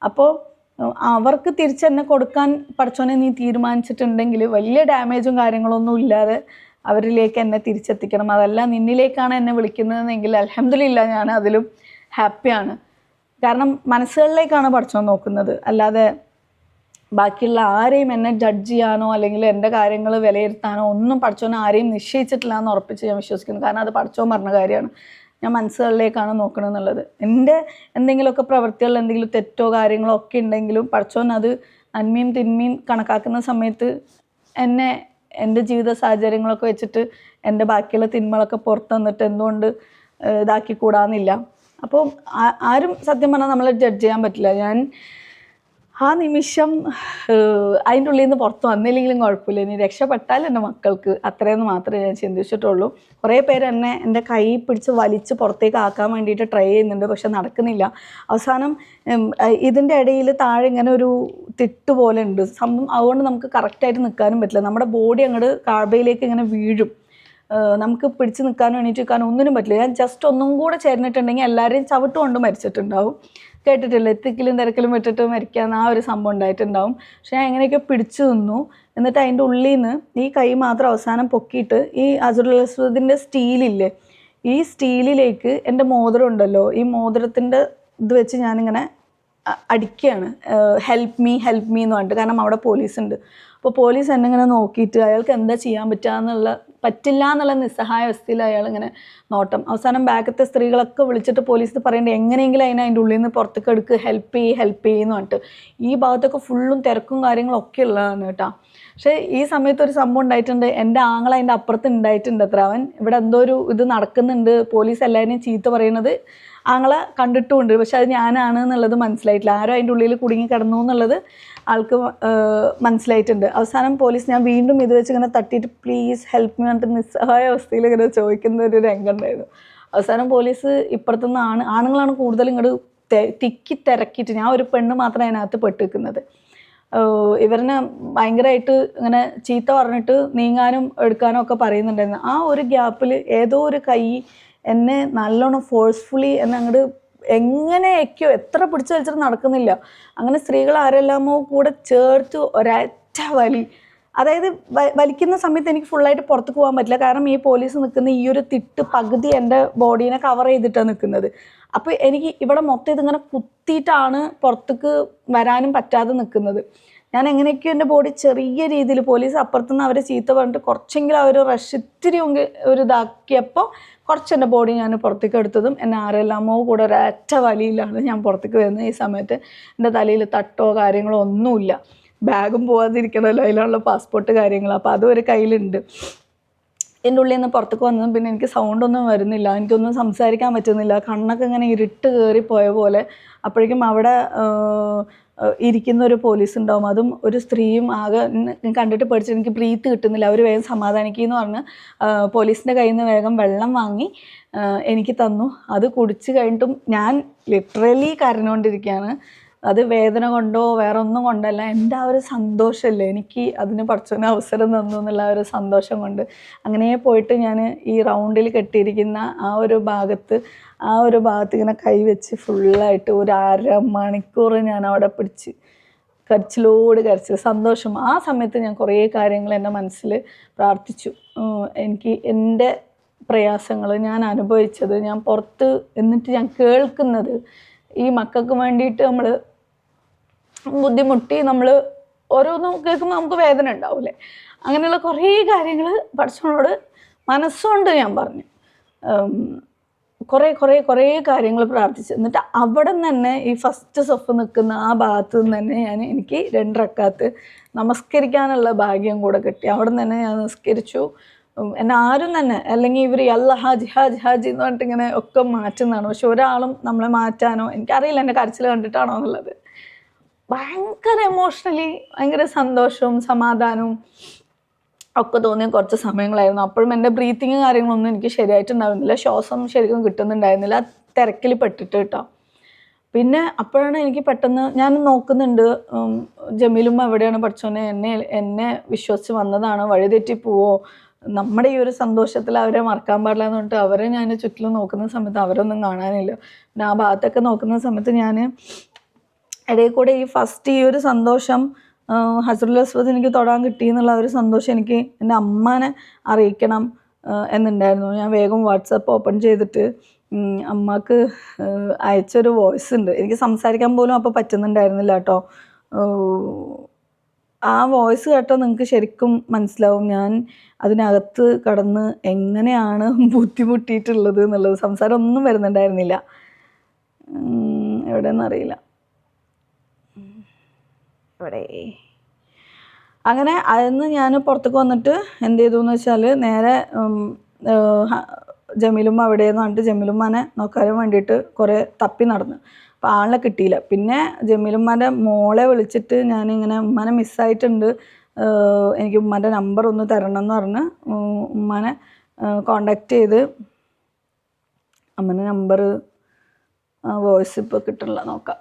അപ്പോൾ അവർക്ക് തിരിച്ചെന്നെ കൊടുക്കാൻ പടച്ചോനെ നീ തീരുമാനിച്ചിട്ടുണ്ടെങ്കിൽ വലിയ ഡാമേജും കാര്യങ്ങളൊന്നും ഇല്ലാതെ അവരിലേക്ക് എന്നെ തിരിച്ചെത്തിക്കണം. അതല്ല നിന്നിലേക്കാണ് എന്നെ വിളിക്കുന്നതെങ്കിൽ അൽഹംദുലില്ലാ, ഞാൻ അതിലും ഹാപ്പിയാണ്. കാരണം മനസ്സുകളിലേക്കാണ് പടച്ചോൻ നോക്കുന്നത്, അല്ലാതെ ബാക്കിയുള്ള ആരെയും എന്നെ ജഡ്ജ് ചെയ്യാനോ അല്ലെങ്കിൽ എൻ്റെ കാര്യങ്ങൾ വിലയിരുത്താനോ ഒന്നും പടച്ചോൻ ആരെയും നിശ്ചയിച്ചിട്ടില്ല എന്ന് ഉറപ്പിച്ച് ഞാൻ വിശ്വസിക്കുന്നു. കാരണം അത് പടച്ചോൻ പറഞ്ഞ കാര്യമാണ്. ഞാൻ മനസ്സുകളിലേക്കാണ് നോക്കണമെന്നുള്ളത്. എൻ്റെ എന്തെങ്കിലുമൊക്കെ പ്രവൃത്തികളിൽ എന്തെങ്കിലും തെറ്റോ കാര്യങ്ങളോ ഒക്കെ ഉണ്ടെങ്കിലും പടച്ചോൻ അത് നന്മയും തിന്മയും കണക്കാക്കുന്ന സമയത്ത് എന്നെ എൻ്റെ ജീവിത സാഹചര്യങ്ങളൊക്കെ വെച്ചിട്ട് എൻ്റെ ബാക്കിയുള്ള തിന്മകളൊക്കെ പുറത്ത് വന്നിട്ട് എന്തുകൊണ്ട് ഇതാക്കിക്കൂടാന്നില്ല. അപ്പോൾ ആരും സത്യം പറഞ്ഞാൽ നമ്മളെ ജഡ്ജ് ചെയ്യാൻ പറ്റില്ല. ഞാൻ ആ നിമിഷം അതിൻ്റെ ഉള്ളിൽ നിന്ന് പുറത്ത് വന്നില്ലെങ്കിലും കുഴപ്പമില്ല, ഇനി രക്ഷപ്പെട്ടാൽ എൻ്റെ മക്കൾക്ക്, അത്രയെന്ന് മാത്രമേ ഞാൻ ചിന്തിച്ചിട്ടുള്ളൂ. കുറേ പേര് എൻ്റെ കൈ പിടിച്ച് വലിച്ച് പുറത്തേക്ക് ആക്കാൻ വേണ്ടിയിട്ട് ട്രൈ ചെയ്യുന്നുണ്ട്, പക്ഷെ നടക്കുന്നില്ല. അവസാനം ഇതിൻ്റെ ഇടയിൽ താഴെ ഇങ്ങനെ ഒരു തിട്ട് പോലെ ഉണ്ട് സംഭവം, അതുകൊണ്ട് നമുക്ക് കറക്റ്റായിട്ട് നിൽക്കാനും പറ്റില്ല. നമ്മുടെ ബോഡി അങ്ങോട്ട് കാബയിലേക്ക് ഇങ്ങനെ വീഴും, നമുക്ക് പിടിച്ച് നിൽക്കാനും എണീറ്റിരിക്കാനും ഒന്നിനും പറ്റില്ല. ഞാൻ ജസ്റ്റ് ഒന്നും കൂടെ ചേർന്നിട്ടുണ്ടെങ്കിൽ എല്ലാവരെയും ചവിട്ട് കൊണ്ട് മരിച്ചിട്ടുണ്ടാവും. കേട്ടിട്ടില്ല, തിക്കിലും തിരക്കിലും വിട്ടിട്ട് മരിക്കാമെന്ന് ആ ഒരു സംഭവം ഉണ്ടായിട്ടുണ്ടാവും. പക്ഷെ ഞാൻ എങ്ങനെയൊക്കെ പിടിച്ചു നിന്നു. എന്നിട്ട് അതിൻ്റെ ഉള്ളിൽ നിന്ന് ഈ കൈ മാത്രം അവസാനം പൊക്കിയിട്ട് ഈ ഹജറുൽ അസ്വദിൻ്റെ സ്റ്റീലില്ലേ, ഈ സ്റ്റീലിലേക്ക് എൻ്റെ മോതിരം ഉണ്ടല്ലോ, ഈ മോതിരത്തിൻ്റെ ഇത് വെച്ച് ഞാനിങ്ങനെ അടിക്കുകയാണ്, ഹെൽപ്പ് മീ എന്ന് പറഞ്ഞിട്ട്. കാരണം അവിടെ പോലീസ് ഉണ്ട്. അപ്പോൾ പോലീസ് എന്നെ ഇങ്ങനെ നോക്കിയിട്ട് അയാൾക്ക് എന്താ ചെയ്യാൻ പറ്റില്ല എന്നുള്ള നിസ്സഹായ അവസ്ഥയിൽ അയാളിങ്ങനെ നോട്ടം. അവസാനം ബാക്കത്തെ സ്ത്രീകളൊക്കെ വിളിച്ചിട്ട് പോലീസ് പറയേണ്ടത് എങ്ങനെയെങ്കിലും അതിൻ്റെ ഉള്ളിൽ നിന്ന് പുറത്തേക്ക് എടുക്കുക, ഹെൽപ്പ് ചെയ്യുമെന്ന് പറഞ്ഞിട്ട്. ഈ ഭാഗത്തൊക്കെ ഫുള്ളും തിരക്കും കാര്യങ്ങളൊക്കെ ഉള്ളതാണ് കേട്ടോ. പക്ഷേ ഈ സമയത്ത് ഒരു സംഭവം ഉണ്ടായിട്ടുണ്ട്, എൻ്റെ ആങ്ങള അതിൻ്റെ അപ്പുറത്ത് ഉണ്ടായിട്ടുണ്ട് അത്ര. അവൻ ഇവിടെ എന്തോ ഒരു ഇത് നടക്കുന്നുണ്ട്, പോലീസ് എല്ലാവരെയും ചീത്ത പറയുന്നത് ആങ്ങളെ കണ്ടിട്ടുമുണ്ട്, പക്ഷെ അത് ഞാനാണ് എന്നുള്ളത് മനസ്സിലായിട്ടില്ല. ആരോ അതിൻ്റെ ഉള്ളിൽ കുടുങ്ങി കിടന്നു എന്നുള്ളത് ആൾക്ക് മനസ്സിലായിട്ടുണ്ട്. അവസാനം പോലീസ് ഞാൻ വീണ്ടും ഇത് വെച്ച് ഇങ്ങനെ തട്ടിയിട്ട് പ്ലീസ് ഹെൽപ്പ് മീ പറഞ്ഞിട്ട് നിസ്സഹായ അവസ്ഥയിൽ ഇങ്ങനെ ചോദിക്കുന്ന ഒരു രംഗം ഉണ്ടായിരുന്നു. അവസാനം പോലീസ് ഇപ്പുറത്തുനിന്ന് ആണുങ്ങളാണ് കൂടുതലും ഇങ്ങോട്ട് തിക്കി തിരക്കിയിട്ട്, ഞാൻ ഒരു പെണ്ണ് മാത്രമേ അതിനകത്ത് പെട്ടിരിക്കുന്നത്. ഇവരിനെ ഭയങ്കരമായിട്ട് ഇങ്ങനെ ചീത്ത പറഞ്ഞിട്ട് നീങ്ങാനും എടുക്കാനും ഒക്കെ പറയുന്നുണ്ടായിരുന്നു. ആ ഒരു ഗ്യാപ്പിൽ ഏതോ ഒരു കൈ എന്നെ നല്ലോണം ഫോഴ്സ്ഫുള്ളി എന്നെ അങ്ങോട്ട് എങ്ങനെയൊക്കെയോ എത്ര പിടിച്ചു വലിച്ചിട്ട് നടക്കുന്നില്ല. അങ്ങനെ സ്ത്രീകൾ ആരെല്ലാമോ കൂടെ ചേർത്ത് ഒരൊറ്റ വലി, അതായത് വലിക്കുന്ന സമയത്ത് എനിക്ക് ഫുള്ളായിട്ട് പുറത്തേക്ക് പോകാൻ പറ്റില്ല. കാരണം ഈ പോലീസ് നിൽക്കുന്ന ഈ ഒരു തിട്ട് പകുതി എൻ്റെ ബോഡീനെ കവർ ചെയ്തിട്ടാണ് നിൽക്കുന്നത്. അപ്പോൾ എനിക്ക് ഇവിടെ മൊത്തം ഇതിങ്ങനെ കുത്തിയിട്ടാണ് പുറത്തേക്ക് വരാനും പറ്റാതെ നിൽക്കുന്നത്. ഞാൻ എങ്ങനെയൊക്കെയോ എൻ്റെ ബോഡി ചെറിയ രീതിയിൽ, പോലീസ് അപ്പുറത്തുനിന്ന് അവരെ ചീത്ത പറഞ്ഞിട്ട് കുറച്ചെങ്കിലും അവർ റഷ് ഇത്തിരി ഒരു ഇതാക്കിയപ്പോൾ കുറച്ച് എൻ്റെ ബോഡി ഞാൻ പുറത്തേക്ക് എടുത്തതും എന്നെ ആരെല്ലാമോ കൂടെ ഒരൊറ്റ വലിയിലാണ് ഞാൻ പുറത്തേക്ക് വരുന്നത്. ഈ സമയത്ത് എൻ്റെ തലയിൽ തട്ടോ കാര്യങ്ങളോ ഒന്നുമില്ല. ബാഗും പോകാതിരിക്കണമല്ലോ, അതിലുള്ള പാസ്പോർട്ട് കാര്യങ്ങൾ. അപ്പോൾ അതും ഒരു കയ്യിലുണ്ട്. എൻ്റെ ഉള്ളിൽ നിന്ന് പുറത്തേക്ക് വന്നതും പിന്നെ എനിക്ക് സൗണ്ടൊന്നും വരുന്നില്ല, എനിക്കൊന്നും സംസാരിക്കാൻ പറ്റുന്നില്ല, കണ്ണൊക്കെ ഇങ്ങനെ ഇരുട്ട് കയറിപ്പോയ പോലെ. അപ്പോഴേക്കും അവിടെ ഇരിക്കുന്ന ഒരു പോലീസ് ഉണ്ടാവും, അതും ഒരു സ്ത്രീയും. ആകെ കണ്ടിട്ട് പേടിച്ചിട്ട് എനിക്ക് ബ്രീത്ത് കിട്ടുന്നില്ല. അവർ വേഗം സമാധാനിക്കുകയെന്ന് പറഞ്ഞ് പോലീസിൻ്റെ കയ്യിൽ നിന്ന് വേഗം വെള്ളം വാങ്ങി എനിക്ക് തന്നു. അത് കുടിച്ച് കഴിഞ്ഞിട്ടും ഞാൻ ലിറ്ററലി കരഞ്ഞുകൊണ്ടിരിക്കുകയാണ്. അത് വേദന കൊണ്ടോ വേറെ ഒന്നും കൊണ്ടല്ല, എൻ്റെ ആ ഒരു സന്തോഷമല്ലേ, എനിക്ക് അതിന് പഠിച്ചതിന് അവസരം തന്നു എന്നുള്ള ഒരു സന്തോഷം കൊണ്ട് അങ്ങനെ പോയിട്ട് ഞാൻ ഈ റൗണ്ടിൽ കെട്ടിയിരിക്കുന്ന ആ ഒരു ഭാഗത്ത് ഇങ്ങനെ കൈവച്ച് ഫുള്ളായിട്ട് ഒരു 1/2 മണിക്കൂർ ഞാൻ അവിടെ പിടിച്ച് കരച്ചിൽ സന്തോഷം. ആ സമയത്ത് ഞാൻ കുറേ കാര്യങ്ങൾ എൻ്റെ മനസ്സിൽ പ്രാർത്ഥിച്ചു. എനിക്ക് എൻ്റെ പ്രയാസങ്ങൾ, ഞാൻ അനുഭവിച്ചത്, ഞാൻ പുറത്ത് എന്നിട്ട് ഞാൻ കേൾക്കുന്നത്, ഈ മക്കൾക്ക് വേണ്ടിയിട്ട് നമ്മൾ ബുദ്ധിമുട്ടി നമ്മൾ ഓരോന്നും കേൾക്കുമ്പോൾ നമുക്ക് വേദന ഉണ്ടാവില്ലേ, അങ്ങനെയുള്ള കുറേ കാര്യങ്ങൾ പടച്ചവനോട് മനസ്സുകൊണ്ട് ഞാൻ പറഞ്ഞു. കുറേ കാര്യങ്ങൾ പ്രാർത്ഥിച്ചു. എന്നിട്ട് അവിടെ നിന്ന് തന്നെ ഈ ഫസ്റ്റ് സഫ് നിൽക്കുന്ന ആ ഭാഗത്ത് നിന്ന് തന്നെ എനിക്ക് 2 റക്അത്ത് നമസ്കരിക്കാനുള്ള ഭാഗ്യം കൂടെ കിട്ടി. അവിടെ നിന്ന് തന്നെ ഞാൻ നിസ്കരിച്ചു. എന്നെ ആരും തന്നെ, അല്ലെങ്കിൽ ഇവർ അല്ല ഹാജി ഹാജി ഹാജി എന്ന് പറഞ്ഞിട്ട് ഇങ്ങനെ ഒക്കെ മാറ്റുന്നതാണ്. പക്ഷെ ഒരാളും നമ്മളെ മാറ്റാനോ, എനിക്കറിയില്ല എൻ്റെ കരച്ചിൽ കണ്ടിട്ടാണോ എന്നുള്ളത്. ഭയങ്കര ഇമോഷണലി ഭയങ്കര സന്തോഷവും സമാധാനവും ഒക്കെ തോന്നിയ കുറച്ച് സമയങ്ങളായിരുന്നു. അപ്പോഴും എൻ്റെ ബ്രീത്തിങ് കാര്യങ്ങളൊന്നും എനിക്ക് ശരിയായിട്ടുണ്ടായിരുന്നില്ല, ശ്വാസം ശരിക്കും കിട്ടുന്നുണ്ടായിരുന്നില്ല, തിരക്കിൽ പെട്ടിട്ട് കേട്ടോ. പിന്നെ അപ്പോഴാണ് എനിക്ക് പെട്ടെന്ന് ഞാൻ നോക്കുന്നുണ്ട്, ജമീലും എവിടെയാണ് പഠിച്ചോനെ, എന്നെ വിശ്വസിച്ച് വന്നതാണ്, വഴിതെറ്റി പോവോ, നമ്മുടെ ഈ ഒരു സന്തോഷത്തിൽ അവരെ മറക്കാൻ പാടില്ല എന്ന് പറഞ്ഞിട്ട് അവരെ ഞാൻ ചുറ്റിലും നോക്കുന്ന സമയത്ത് അവരൊന്നും കാണാനില്ല. പിന്നെ ആ ഭാഗത്തൊക്കെ നോക്കുന്ന സമയത്ത് ഞാൻ ഇടയിൽ കൂടെ ഈ ഫസ്റ്റ് ഈ ഒരു സന്തോഷം ഹജറുൽ അസ്വദ് എനിക്ക് തൊടാൻ കിട്ടി എന്നുള്ള ഒരു സന്തോഷം എനിക്ക് എൻ്റെ അമ്മാനെ അറിയിക്കണം എന്നുണ്ടായിരുന്നു. ഞാൻ വേഗം വാട്സപ്പ് ഓപ്പൺ ചെയ്തിട്ട് അമ്മക്ക് അയച്ചൊരു വോയിസ് ഉണ്ട്. എനിക്ക് സംസാരിക്കാൻ പോലും അപ്പോൾ പറ്റുന്നുണ്ടായിരുന്നില്ല കേട്ടോ. ആ വോയിസ് കേട്ടാൽ നിങ്ങൾക്ക് ശരിക്കും മനസ്സിലാവും ഞാൻ അതിനകത്ത് കടന്ന് എങ്ങനെയാണ് ബുദ്ധിമുട്ടിയിട്ടുള്ളത് എന്നുള്ളത്. സംസാരം ഒന്നും വരുന്നുണ്ടായിരുന്നില്ല, എവിടെയെന്നറിയില്ല, ഇവിടെ. അങ്ങനെ അതിന്ന് ഞാൻ പുറത്തേക്ക് വന്നിട്ട് എന്ത് ചെയ്തു എന്ന് വെച്ചാൽ നേരെ ജമീലുമ്മ എവിടെയെന്ന് പറഞ്ഞിട്ട് ജമീലുമ്മാനെ നോക്കാൻ വേണ്ടിയിട്ട് കുറേ തപ്പി നടന്നു. അപ്പോൾ ആളെ കിട്ടിയില്ല. പിന്നെ ജമീലുമ്മാൻ്റെ മോളെ വിളിച്ചിട്ട് ഞാനിങ്ങനെ ഉമ്മാനെ മിസ്സായിട്ടുണ്ട്, എനിക്ക് ഉമ്മാൻ്റെ നമ്പർ ഒന്ന് തരണം എന്ന് പറഞ്ഞ് ഉമ്മാനെ കോണ്ടാക്ട് ചെയ്ത്, അമ്മൻ്റെ നമ്പർ വോയിസ് ഇപ്പോൾ കിട്ടണില്ല, നോക്കാം.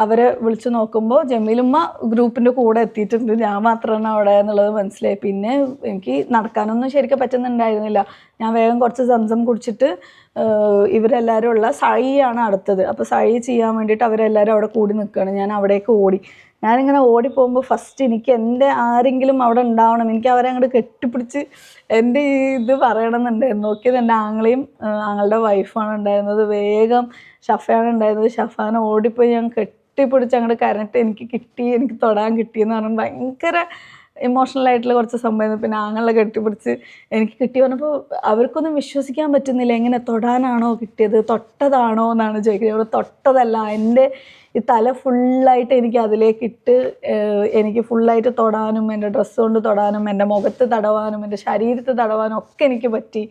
അവരെ വിളിച്ച് നോക്കുമ്പോൾ ജമീലുമ്മ ഗ്രൂപ്പിൻ്റെ കൂടെ എത്തിയിട്ടുണ്ട്, ഞാൻ മാത്രമാണ് അവിടെ എന്നുള്ളത് മനസ്സിലായി. പിന്നെ എനിക്ക് നടക്കാനൊന്നും ശരിക്കും പറ്റുന്നുണ്ടായിരുന്നില്ല. ഞാൻ വേഗം കുറച്ച് സംസം കുടിച്ചിട്ട് ഇവരെല്ലാവരും ഉള്ള സഴിയാണ് അടുത്തത്. അപ്പോൾ സഴി ചെയ്യാൻ വേണ്ടിയിട്ട് അവരെല്ലാവരും അവിടെ കൂടി നിൽക്കുകയാണ്. ഞാൻ അവിടേക്ക് ഓടി. ഞാനിങ്ങനെ ഓടിപ്പോകുമ്പോൾ ഫസ്റ്റ് എനിക്ക് എൻ്റെ ആരെങ്കിലും അവിടെ ഉണ്ടാവണം, എനിക്ക് അവരെ അങ്ങോട്ട് കെട്ടിപ്പിടിച്ച് എൻ്റെ ഇത് പറയണമെന്നുണ്ടായിരുന്നു. നോക്കിയത് എൻ്റെ ആങ്ങളുടെ വൈഫാണ് ഉണ്ടായിരുന്നത്, വേഗം ഷഫയാണ് ഉണ്ടായിരുന്നത്. ഷഫാനെ ഓടിപ്പോയി ഞാൻ കെട്ടിപ്പിടിച്ച് അങ്ങോട്ട് കരഞ്ഞിട്ട് എനിക്ക് കിട്ടി, എനിക്ക് തൊടാൻ കിട്ടിയെന്ന് പറഞ്ഞാൽ ഭയങ്കര ഇമോഷണലായിട്ടുള്ള കുറച്ച് സംഭവമായിരുന്നു. പിന്നെ ആങ്ങളെ കെട്ടിപ്പിടിച്ച് എനിക്ക് കിട്ടി പറഞ്ഞപ്പോൾ അവർക്കൊന്നും വിശ്വസിക്കാൻ പറ്റുന്നില്ല, എങ്ങനെ തൊടാനാണോ കിട്ടിയത്, തൊട്ടതാണോ എന്നാണ് ചോദിക്കുന്നത്. അവിടെ തൊട്ടതല്ല, എൻ്റെ ഈ തല ഫുള്ളായിട്ട് എനിക്ക് അതിലേക്കിട്ട് എനിക്ക് ഫുള്ളായിട്ട് തൊടാനും എൻ്റെ ഡ്രസ്സ് കൊണ്ട് തൊടാനും എൻ്റെ മുഖത്ത് തടവാനും എൻ്റെ ശരീരത്ത് തടവാനും ഒക്കെ എനിക്ക് പറ്റി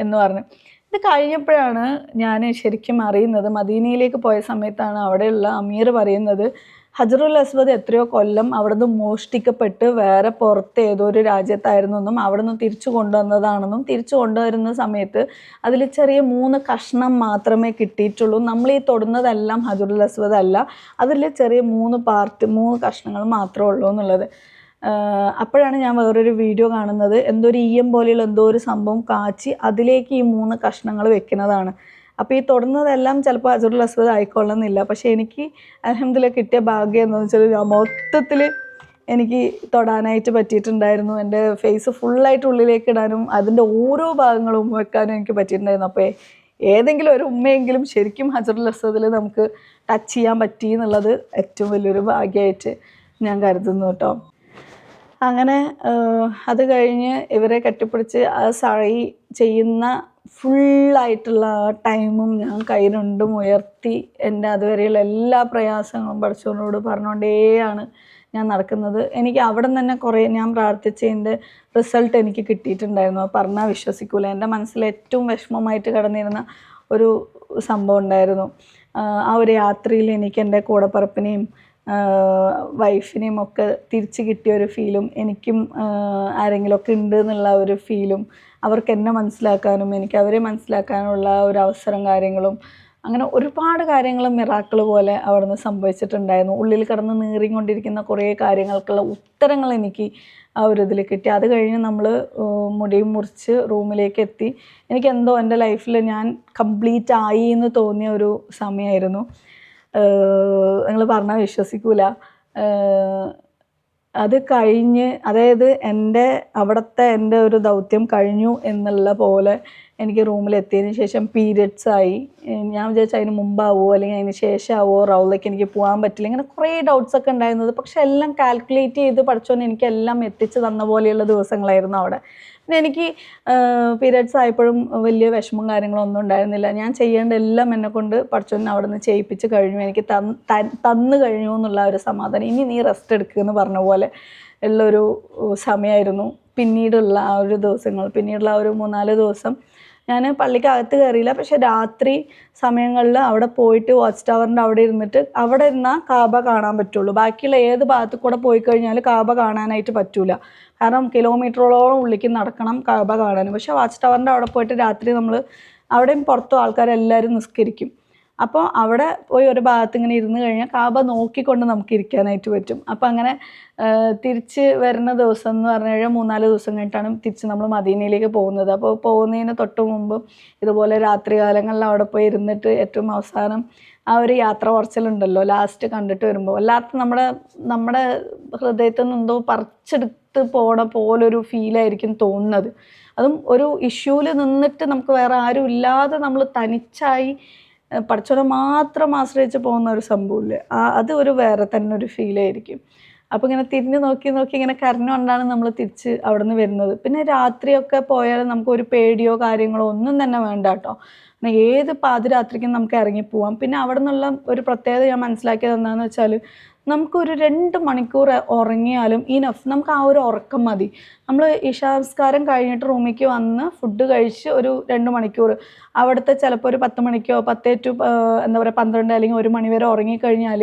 എന്ന് പറഞ്ഞു. ഇത് കഴിഞ്ഞപ്പോഴാണ് ഞാൻ ശരിക്കും അറിയുന്നത്, മദീനയിലേക്ക് പോയ സമയത്താണ് അവിടെയുള്ള അമീർ പറയുന്നത് ഹജറുൽ അസ്വദ് എത്രയോ കൊല്ലം അവിടെ നിന്ന് മോഷ്ടിക്കപ്പെട്ട് വേറെ പുറത്ത് ഏതോ ഒരു രാജ്യത്തായിരുന്നു എന്നും അവിടെ നിന്ന് തിരിച്ചു കൊണ്ടുവന്നതാണെന്നും തിരിച്ചു കൊണ്ടുവരുന്ന സമയത്ത് അതിൽ ചെറിയ 3 കഷ്ണം മാത്രമേ കിട്ടിയിട്ടുള്ളൂ. നമ്മൾ ഈ തൊടുന്നതെല്ലാം ഹജറുൽ അസ്വദ് അല്ല, അതിൽ ചെറിയ 3 കഷ്ണങ്ങൾ മാത്രമേ ഉള്ളൂ എന്നുള്ളത്. അപ്പോഴാണ് ഞാൻ വേറൊരു വീഡിയോ കാണുന്നത്, എന്തോ ഒരു ഈയം പോലെയുള്ള എന്തോ ഒരു സംഭവം കാച്ചി അതിലേക്ക് ഈ 3 കഷ്ണങ്ങൾ വെക്കുന്നതാണ്. അപ്പോൾ ഈ തൊടുന്നതെല്ലാം ചിലപ്പോൾ ഹജറുൽ അസ്വദ് ആയിക്കൊള്ളുന്നില്ല. പക്ഷേ എനിക്ക് അൽഹംദുലില്ലാഹ് കിട്ടിയ ഭാഗ്യം എന്താണെന്ന് വെച്ചാൽ ഞാൻ മൊത്തത്തിൽ എനിക്ക് തൊടാനായിട്ട് പറ്റിയിട്ടുണ്ടായിരുന്നു. എൻ്റെ ഫേസ് ഫുള്ളായിട്ട് ഉള്ളിലേക്ക് ഇടാനും അതിൻ്റെ ഓരോ ഭാഗങ്ങളും വെക്കാനും എനിക്ക് പറ്റിയിട്ടുണ്ടായിരുന്നു. അപ്പോൾ ഏതെങ്കിലും ഒരു ഉമ്മയെങ്കിലും ശരിക്കും ഹജറുൽ അസ്വദിൽ നമുക്ക് ടച്ച് ചെയ്യാൻ പറ്റി എന്നുള്ളത് ഏറ്റവും വലിയൊരു ഭാഗ്യമായിട്ട് ഞാൻ കരുതുന്നു കേട്ടോ. അങ്ങനെ അത് കഴിഞ്ഞ് ഇവരെ കെട്ടിപ്പിടിച്ച് ആ സഴി ചെയ്യുന്ന ഫുള്ളായിട്ടുള്ള ആ ടൈമും ഞാൻ കൈ രണ്ടും ഉയർത്തി എൻ്റെ അതുവരെയുള്ള എല്ലാ പ്രയാസങ്ങളും പഠിച്ചവനോട് പറഞ്ഞുകൊണ്ടേയാണ് ഞാൻ നടക്കുന്നത്. എനിക്ക് അവിടെ നിന്ന് തന്നെ കുറേ ഞാൻ പ്രാർത്ഥിച്ചതിൻ്റെ റിസൾട്ട് എനിക്ക് കിട്ടിയിട്ടുണ്ടായിരുന്നു. അത് പറഞ്ഞാൽ വിശ്വസിക്കൂല. എൻ്റെ മനസ്സിൽ ഏറ്റവും വിഷമമായിട്ട് കിടന്നിരുന്ന ഒരു സംഭവം ഉണ്ടായിരുന്നു. ആ ഒരു യാത്രയിൽ എനിക്ക് എൻ്റെ കൂടപ്പിറപ്പിനെയും വൈഫിനെയും ഒക്കെ തിരിച്ച് കിട്ടിയ ഒരു ഫീലും എനിക്കും ആരെങ്കിലുമൊക്കെ ഉണ്ട് എന്നുള്ള ഒരു ഫീലും അവർക്ക് എന്നെ മനസ്സിലാക്കാനും എനിക്ക് അവരെ മനസ്സിലാക്കാനുള്ള ഒരു അവസരം കാര്യങ്ങളും അങ്ങനെ ഒരുപാട് കാര്യങ്ങളും മിറാക്കിൾ പോലെ അവിടെ നിന്ന് സംഭവിച്ചിട്ടുണ്ടായിരുന്നു. ഉള്ളിൽ കിടന്ന് നീറിക്കൊണ്ടിരിക്കുന്ന കുറേ കാര്യങ്ങൾക്കുള്ള ഉത്തരങ്ങൾ എനിക്ക് ആ ഒരു ഇതിൽ കിട്ടി. അത് കഴിഞ്ഞ് നമ്മൾ മുടിയും മുറിച്ച് റൂമിലേക്ക് എത്തി. എനിക്കെന്തോ എൻ്റെ ലൈഫിൽ ഞാൻ കംപ്ലീറ്റ് ആയി എന്ന് തോന്നിയ ഒരു സമയമായിരുന്നു. നിങ്ങൾ പറഞ്ഞാൽ വിശ്വസിക്കൂല. അത് കഴിഞ്ഞ് അതായത് അവിടുത്തെ എൻ്റെ ഒരു ദൗത്യം കഴിഞ്ഞു എന്നുള്ള പോലെ എനിക്ക് റൂമിലെത്തിയതിന് ശേഷം പീരിയഡ്സ് ആയി. ഞാൻ വിചാരിച്ചു അതിന് മുമ്പാവോ അല്ലെങ്കിൽ അതിന് ശേഷമാവോ റൗളിലേക്ക് എനിക്ക് പോകാൻ പറ്റില്ല, ഇങ്ങനെ കുറേ ഡൗട്ട്സ് ഒക്കെ ഉണ്ടായിരുന്നത്. പക്ഷെ എല്ലാം കാൽക്കുലേറ്റ് ചെയ്ത് പഠിച്ചോന്ന് എനിക്കെല്ലാം എത്തിച്ച് തന്ന പോലെയുള്ള ദിവസങ്ങളായിരുന്നു അവിടെ. പിന്നെ എനിക്ക് പീരിയഡ്സ് ആയപ്പോഴും വലിയ വിഷമവും കാര്യങ്ങളും ഒന്നും ഉണ്ടായിരുന്നില്ല. ഞാൻ ചെയ്യേണ്ട എല്ലാം എന്നെക്കൊണ്ട് പഠിച്ചോന്ന് അവിടെ നിന്ന് ചെയ്യിപ്പിച്ച് കഴിഞ്ഞു. എനിക്ക് തന്നു കഴിഞ്ഞു എന്നുള്ള ഒരു സമാധാനം. ഇനി നീ റെസ്റ്റ് എടുക്കുക എന്ന് പറഞ്ഞ പോലെ ഉള്ളൊരു സമയമായിരുന്നു പിന്നീടുള്ള ആ ഒരു ദിവസങ്ങൾ. പിന്നീടുള്ള ആ ഒരു 3-4 ദിവസം ഞാൻ പള്ളിക്കകത്ത് കയറിയില്ല. പക്ഷെ രാത്രി സമയങ്ങളിൽ അവിടെ പോയിട്ട് വാച്ച് ടവറിൻ്റെ അവിടെ ഇരുന്നിട്ട് അവിടെ ഇരുന്നാൽ കാബ കാണാൻ പറ്റുള്ളൂ. ബാക്കിയുള്ള ഏത് ഭാഗത്ത് കൂടെ പോയി കഴിഞ്ഞാൽ കാബ കാണാനായിട്ട് പറ്റൂല. കാരണം കിലോമീറ്ററോളം ഉള്ളിലേക്ക് നടക്കണം കാബ കാണാൻ. പക്ഷെ വാച്ച് ടവറിൻ്റെ അവിടെ പോയിട്ട് രാത്രി നമ്മൾ അവിടെയും പുറത്തും ആൾക്കാരെല്ലാവരും നിസ്കരിക്കും. അപ്പോൾ അവിടെ പോയി ഒരു ഭാഗത്ത് ഇങ്ങനെ ഇരുന്ന് കഴിഞ്ഞാൽ കാബ നോക്കിക്കൊണ്ട് നമുക്ക് ഇരിക്കാനായിട്ട് പറ്റും. അപ്പോൾ അങ്ങനെ തിരിച്ച് വരുന്ന ദിവസം എന്ന് പറഞ്ഞു കഴിഞ്ഞാൽ 3-4 ദിവസം കഴിഞ്ഞിട്ടാണ് തിരിച്ച് നമ്മൾ മദീനയിലേക്ക് പോകുന്നത്. അപ്പോൾ പോകുന്നതിന് തൊട്ട് മുമ്പ് ഇതുപോലെ രാത്രി കാലങ്ങളിൽ അവിടെ പോയി ഇരുന്നിട്ട് ഏറ്റവും അവസാനം ആ ഒരു യാത്ര കുറച്ചിലുണ്ടല്ലോ ലാസ്റ്റ് കണ്ടിട്ട് വരുമ്പോൾ വല്ലാത്ത നമ്മുടെ ഹൃദയത്തിൽ നിന്ന് എന്തോ പറിച്ചെടുത്ത് പോണ പോലൊരു ഫീലായിരിക്കും തോന്നുന്നത്. അതും ഒരു ഇഷ്യൂവിൽ നിന്നിട്ട് നമുക്ക് വേറെ ആരും ഇല്ലാതെ നമ്മൾ തനിച്ചായി പഠിച്ചവനെ മാത്രം ആശ്രയിച്ച് പോകുന്ന ഒരു സംഭവമില്ലേ, അത് ഒരു വേറെ തന്നെ ഒരു ഫീലായിരിക്കും. അപ്പോൾ ഇങ്ങനെ തിരിഞ്ഞ് നോക്കി ഇങ്ങനെ കരഞ്ഞുകൊണ്ടാണ് നമ്മൾ തിരിച്ച് അവിടെ നിന്ന് വരുന്നത്. പിന്നെ രാത്രിയൊക്കെ പോയാൽ നമുക്ക് ഒരു പേടിയോ കാര്യങ്ങളോ ഒന്നും തന്നെ വേണ്ട കേട്ടോ. ഏത് പാതിരാത്രിക്കും നമുക്ക് ഇറങ്ങിപ്പോവാം. പിന്നെ അവിടെ നിന്നുള്ള ഒരു പ്രത്യേകത ഞാൻ മനസ്സിലാക്കിയത് എന്താണെന്ന് വെച്ചാൽ നമുക്കൊരു 2 മണിക്കൂർ ഉറങ്ങിയാലും ഇനഫ്, നമുക്ക് ആ ഒരു ഉറക്കം മതി. നമ്മൾ ഇശാസ്കാരം കഴിഞ്ഞിട്ട് റൂമിലേക്ക് വന്ന് ഫുഡ് കഴിച്ച് ഒരു 2 മണിക്കൂർ അവിടുത്തെ ചിലപ്പോൾ ഒരു 10 മണിക്കോ 10 to 12 അല്ലെങ്കിൽ 1 മണി വരെ ഉറങ്ങിക്കഴിഞ്ഞാൽ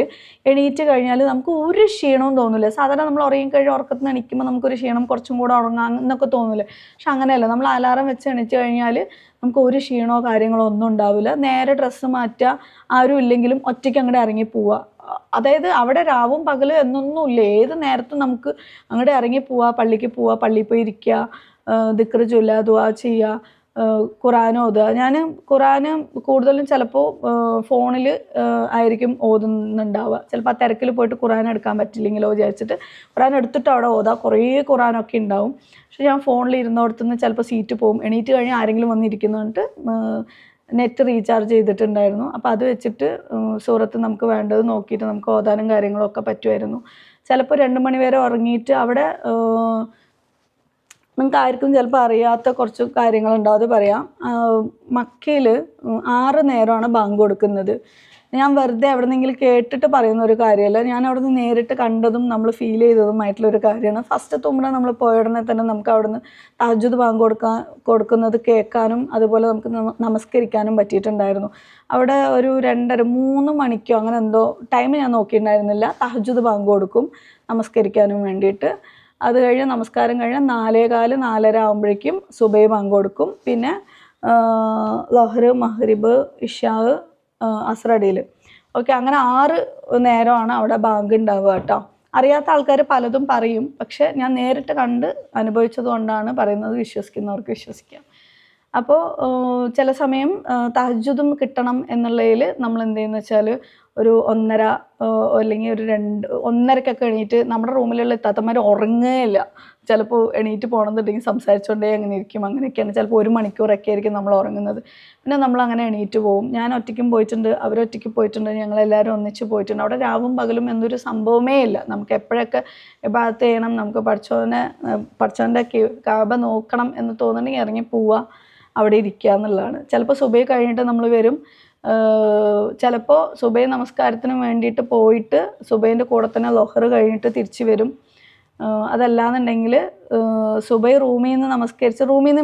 എണീറ്റ് കഴിഞ്ഞാൽ നമുക്ക് ഒരു ക്ഷീണവും തോന്നില്ല. സാധാരണ നമ്മൾ ഉറങ്ങിക്കഴിഞ്ഞ് ഉറക്കത്തിൽ നിന്ന് എണീക്കുമ്പോൾ നമുക്കൊരു ക്ഷീണം കുറച്ചും കൂടെ ഉറങ്ങാം എന്നൊക്കെ തോന്നില്ല. പക്ഷെ അങ്ങനെയല്ല, നമ്മൾ അലാറം വെച്ച് എണീറ്റ് കഴിഞ്ഞാൽ നമുക്ക് ഒരു ക്ഷീണമോ കാര്യങ്ങളോ ഒന്നും ഉണ്ടാവില്ല. നേരെ ഡ്രസ്സ് മാറ്റുക, ആരും ഇല്ലെങ്കിലും ഒറ്റയ്ക്ക് അങ്ങോട്ട് ഇറങ്ങി പോവുക. അതായത് അവിടെ രാവും പകലും എന്നൊന്നുമില്ല, ഏത് നേരത്തും നമുക്ക് അങ്ങോട്ട് ഇറങ്ങി പോവുക, പള്ളിക്ക് പോവുക, പള്ളിയിൽ പോയി ഇരിക്കുക, ദിക്ർ ചൊല്ലുക, ദുആ ചെയ്യുക, ഖുർആൻ ഓതുക. ഞാൻ ഖുർആൻ കൂടുതലും ചിലപ്പോൾ ഫോണിൽ ആയിരിക്കും ഓതുന്നുണ്ടാവുക. ചിലപ്പോൾ ആ തിരക്കിൽ പോയിട്ട് ഖുർആൻ എടുക്കാൻ പറ്റില്ലെങ്കിലോ വിചാരിച്ചിട്ട് ഖുർആൻ എടുത്തിട്ട് അവിടെ ഓതാം. കുറേ ഖുർആനൊക്കെ ഉണ്ടാവും. പക്ഷെ ഞാൻ ഫോണിൽ ഇരുന്നിടത്തുനിന്ന് ചിലപ്പോൾ സീറ്റ് പോകും. എണീറ്റ് കഴിഞ്ഞാൽ ആരെങ്കിലും വന്നിരിക്കുന്നുണ്ട് നെറ്റ് റീചാർജ് ചെയ്തിട്ടുണ്ടായിരുന്നു. അപ്പോൾ അത് വെച്ചിട്ട് സൂറത്ത് നമുക്ക് വേണ്ടത് നോക്കിയിട്ട് നമുക്ക് ഓതാനും കാര്യങ്ങളൊക്കെ പറ്റുമായിരുന്നു. ചിലപ്പോൾ 2 മണി വരെ ഉറങ്ങിയിട്ട് അവിടെ നിങ്ങൾക്ക് ആർക്കും ചിലപ്പോൾ അറിയാത്ത കുറച്ച് കാര്യങ്ങളുണ്ടാവും, അത് പറയാം. മക്കയിൽ 6 നേരമാണ് ബാങ്ക് കൊടുക്കുന്നത്. ഞാൻ വെറുതെ എവിടെ നിന്നെങ്കിലും കേട്ടിട്ട് പറയുന്ന ഒരു കാര്യമല്ല, ഞാൻ അവിടെ നിന്ന് നേരിട്ട് കണ്ടതും നമ്മൾ ഫീൽ ചെയ്തതുമായിട്ടുള്ളൊരു കാര്യമാണ്. ഫസ്റ്റ് ഉംറ നമ്മൾ പോയ ഉടനെ തന്നെ നമുക്ക് അവിടെ നിന്ന് തഹജ്ജുദ് ബാങ്ക് കൊടുക്കുന്നത് കേൾക്കാനും അതുപോലെ നമുക്ക് നമസ്കരിക്കാനും പറ്റിയിട്ടുണ്ടായിരുന്നു. അവിടെ ഒരു 2:30-3 മണിക്കോ അങ്ങനെ എന്തോ ടൈം ഞാൻ നോക്കിയിട്ടുണ്ടായിരുന്നില്ല, തഹജ്ജുദ് ബാങ്ക് കൊടുക്കും നമസ്കരിക്കാനും വേണ്ടിയിട്ട്. അത് കഴിഞ്ഞ് നമസ്കാരം കഴിഞ്ഞാൽ 4:15-4:30 ആകുമ്പോഴേക്കും സുബൈ ബാങ്ക് കൊടുക്കും. പിന്നെ ലഹ്ർ, മഹ്രിബ്, ഇഷാ, അസ്രടിയിൽ ഓക്കെ, അങ്ങനെ 6 നേരമാണ് അവിടെ ബാങ്ക് ഉണ്ടാവുക കേട്ടോ. അറിയാത്ത ആൾക്കാർ പലതും പറയും, പക്ഷെ ഞാൻ നേരിട്ട് കണ്ട് അനുഭവിച്ചത് കൊണ്ടാണ് പറയുന്നത്. വിശ്വസിക്കുന്നവർക്ക് വിശ്വസിക്കാം. അപ്പോൾ ചില സമയം തഹജ്ജുദും കിട്ടണം എന്നുള്ളതിൽ നമ്മൾ എന്ത് ചെയ്യുന്നത് വെച്ചാൽ ഒരു 1:30 അല്ലെങ്കിൽ ഒരു 1:30ക്കൊക്കെ എണീറ്റ് നമ്മുടെ റൂമിലുള്ള ഇത്താത്തമാർ ഉറങ്ങുകയില്ല. ചിലപ്പോൾ എണീറ്റ് പോകണമെന്നുണ്ടെങ്കിൽ സംസാരിച്ചുകൊണ്ടേ അങ്ങനെ ഇരിക്കും. അങ്ങനെയൊക്കെയാണ്. ചിലപ്പോൾ 1 മണിക്കൂറൊക്കെ ആയിരിക്കും നമ്മൾ ഉറങ്ങുന്നത്. പിന്നെ നമ്മളങ്ങനെ എണീറ്റ് പോകും. ഞാൻ ഒറ്റയ്ക്കും പോയിട്ടുണ്ട്, അവരൊറ്റയ്ക്ക് പോയിട്ടുണ്ട്, ഞങ്ങളെല്ലാവരും ഒന്നിച്ച് പോയിട്ടുണ്ട്. അവിടെ രാവും പകലും എന്നൊരു സംഭവമേ ഇല്ല. നമുക്ക് എപ്പോഴൊക്കെ ഇബാദത്ത് ചെയ്യണം, നമുക്ക് പഠിച്ചവൻ്റെ കഅബ നോക്കണം എന്ന് തോന്നുന്നുണ്ടെങ്കിൽ ഇറങ്ങി പോവുക, അവിടെ ഇരിക്കുക എന്നുള്ളതാണ്. ചിലപ്പോൾ സുബഹി കഴിഞ്ഞിട്ട് നമ്മൾ വരും. ചിലപ്പോൾ സുബഹി നമസ്കാരത്തിന് വേണ്ടിയിട്ട് പോയിട്ട് സുബഹിൻ്റെ കൂടെ തന്നെ ളുഹർ കഴിഞ്ഞിട്ട് തിരിച്ച് വരും. അതല്ലാന്നുണ്ടെങ്കിൽ സുബഹി റൂമിൽ നിന്ന് നമസ്കരിച്ച്, റൂമിൽ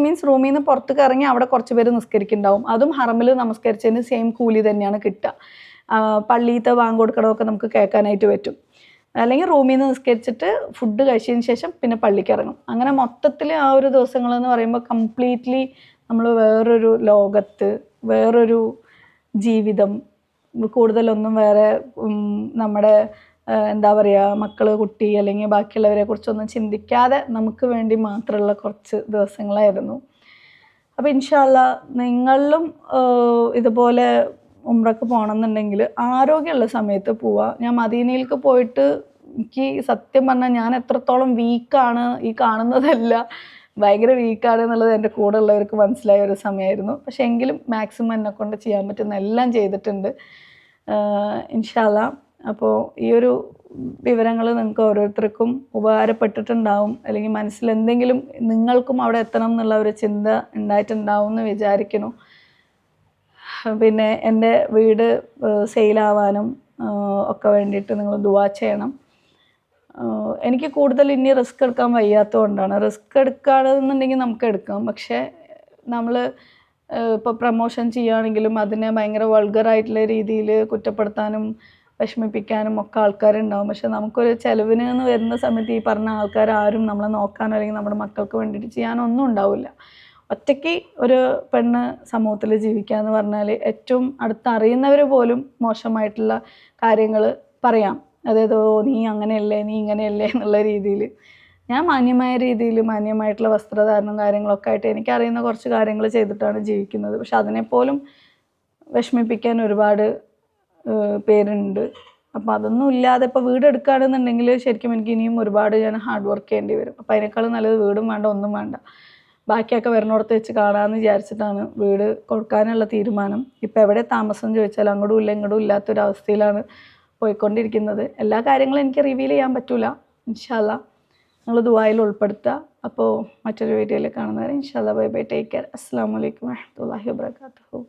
നിന്ന് പുറത്തേക്ക് ഇറങ്ങി അവിടെ കുറച്ച് പേര് നിസ്കരിക്കുന്നുണ്ടാവും. അതും ഹറമിൽ നമസ്കരിച്ചതിന് സെയിം കൂലി തന്നെയാണ് കിട്ടുക. പള്ളിയിലത്തെ ബാങ്ക് കൊടുക്കണമൊക്കെ നമുക്ക് കേൾക്കാനായിട്ട് പറ്റും. അല്ലെങ്കിൽ റൂമിൽ നിന്ന് നിസ്കരിച്ചിട്ട് ഫുഡ് കഴിച്ചതിന് ശേഷം പിന്നെ പള്ളിക്ക് ഇറങ്ങും. അങ്ങനെ മൊത്തത്തിൽ ആ ഒരു ദിവസങ്ങളെന്ന് പറയുമ്പോൾ കംപ്ലീറ്റ്ലി നമ്മൾ വേറൊരു ലോകത്ത്, വേറൊരു ജീവിതം, കൂടുതലൊന്നും വേറെ നമ്മുടെ എന്താ പറയുക, മക്കൾ, കുട്ടി അല്ലെങ്കിൽ ബാക്കിയുള്ളവരെ കുറിച്ചൊന്നും ചിന്തിക്കാതെ നമുക്ക് വേണ്ടി മാത്രമുള്ള കുറച്ച് ദിവസങ്ങളായിരുന്നു. അപ്പോൾ ഇൻഷാ അല്ലാഹ് നിങ്ങളിലും ഇതുപോലെ ഉംറക്ക് പോകണമെന്നുണ്ടെങ്കിൽ ആരോഗ്യമുള്ള സമയത്ത് പോവുക. ഞാൻ മദീനയിലേക്ക് പോയിട്ട് എനിക്ക് സത്യം പറഞ്ഞാൽ ഞാൻ എത്രത്തോളം വീക്കാണ്, ഈ കാണുന്നതല്ല, ഭയങ്കര വീക്കാണ് എന്നുള്ളത് എൻ്റെ കൂടെ ഉള്ളവർക്ക് മനസ്സിലായ ഒരു സമയമായിരുന്നു. പക്ഷേ എങ്കിലും മാക്സിമം എന്നെക്കൊണ്ട് ചെയ്യാൻ പറ്റുന്ന എല്ലാം ചെയ്തിട്ടുണ്ട് ഇൻഷാ അല്ലാഹ്. അപ്പോൾ ഈ ഒരു വിവരങ്ങൾ നിങ്ങൾക്ക് ഓരോരുത്തർക്കും ഉപകാരപ്പെട്ടിട്ടുണ്ടാവും, അല്ലെങ്കിൽ മനസ്സിൽ എന്തെങ്കിലും നിങ്ങൾക്കും അവിടെ എത്തണം എന്നുള്ള ഒരു ചിന്ത ഉണ്ടായിട്ടുണ്ടാവും എന്ന് വിചാരിക്കുന്നു. പിന്നെ എൻ്റെ വീട് സെയിലാവാനും ഒക്കെ വേണ്ടിയിട്ട് നിങ്ങൾ ദുആ ചെയ്യണം. എനിക്ക് കൂടുതൽ ഇനി റിസ്ക് എടുക്കാൻ വയ്യാത്തതുകൊണ്ടാണ്. റിസ്ക് എടുക്കുകയാണെന്നുണ്ടെങ്കിൽ നമുക്ക് എടുക്കാം. പക്ഷേ നമ്മൾ ഇപ്പോൾ പ്രമോഷൻ ചെയ്യുകയാണെങ്കിലും അതിനെ ഭയങ്കര വൾഗറായിട്ടുള്ള രീതിയിൽ കുറ്റപ്പെടുത്താനും വിഷമിപ്പിക്കാനും ഒക്കെ ആൾക്കാരുണ്ടാവും. പക്ഷെ നമുക്കൊരു ചിലവിന് എന്ന് വരുന്ന സമയത്ത് ഈ പറഞ്ഞ ആൾക്കാരും നമ്മളെ നോക്കാനോ അല്ലെങ്കിൽ നമ്മുടെ മക്കൾക്ക് വേണ്ടിയിട്ട് ചെയ്യാനോ ഒന്നും ഉണ്ടാവില്ല. ഒറ്റയ്ക്ക് ഒരു പെണ്ണ് സമൂഹത്തിൽ ജീവിക്കുക എന്ന് പറഞ്ഞാൽ ഏറ്റവും അടുത്തറിയുന്നവർ പോലും മോശമായിട്ടുള്ള കാര്യങ്ങൾ പറയാം. അതായത് നീ അങ്ങനെയല്ലേ, നീ ഇങ്ങനെയല്ലേ എന്നുള്ള രീതിയിൽ. ഞാൻ മാന്യമായ രീതിയിൽ മാന്യമായിട്ടുള്ള വസ്ത്രധാരണം കാര്യങ്ങളൊക്കെ ആയിട്ട് എനിക്കറിയുന്ന കുറച്ച് കാര്യങ്ങൾ ചെയ്തിട്ടാണ് ജീവിക്കുന്നത്. പക്ഷെ അതിനെപ്പോലും വിഷമിപ്പിക്കാൻ ഒരുപാട് പേരുണ്ട്. അപ്പോൾ അതൊന്നും ഇല്ലാതെ ഇപ്പോൾ വീട് എടുക്കുകയാണെന്നുണ്ടെങ്കിൽ ശരിക്കും എനിക്ക് ഇനിയും ഒരുപാട് ഞാൻ ഹാർഡ് വർക്ക് ചെയ്യേണ്ടി വരും. അപ്പോൾ അതിനേക്കാളും നല്ലത് വീടും വേണ്ട, ഒന്നും വേണ്ട, ബാക്കിയൊക്കെ വരുന്നിടത്ത് വെച്ച് കാണാമെന്ന് വിചാരിച്ചിട്ടാണ് വീട് കൊടുക്കാനുള്ള തീരുമാനം. ഇപ്പോൾ എവിടെ താമസം ചോദിച്ചാൽ അങ്ങോട്ടും ഇല്ല ഇങ്ങോട്ടും ഇല്ലാത്തൊരവസ്ഥയിലാണ് പോയിക്കൊണ്ടിരിക്കുന്നത്. എല്ലാ കാര്യങ്ങളും എനിക്ക് റിവീൽ ചെയ്യാൻ പറ്റില്ല. ഇൻഷാ അല്ലാഹ് നിങ്ങൾ ദുആയിൽ ഉൾപ്പെടുത്തുക. അപ്പോൾ മറ്റൊരു വീഡിയോയിൽ കാണുന്നവരെ ഇൻഷാ അല്ലാഹ് ബൈ ബൈ, ടേക്ക് കെയർ. അസ്സലാമു അലൈക്കും വറഹ്മത്തുള്ളാഹി വബറകാതുഹു.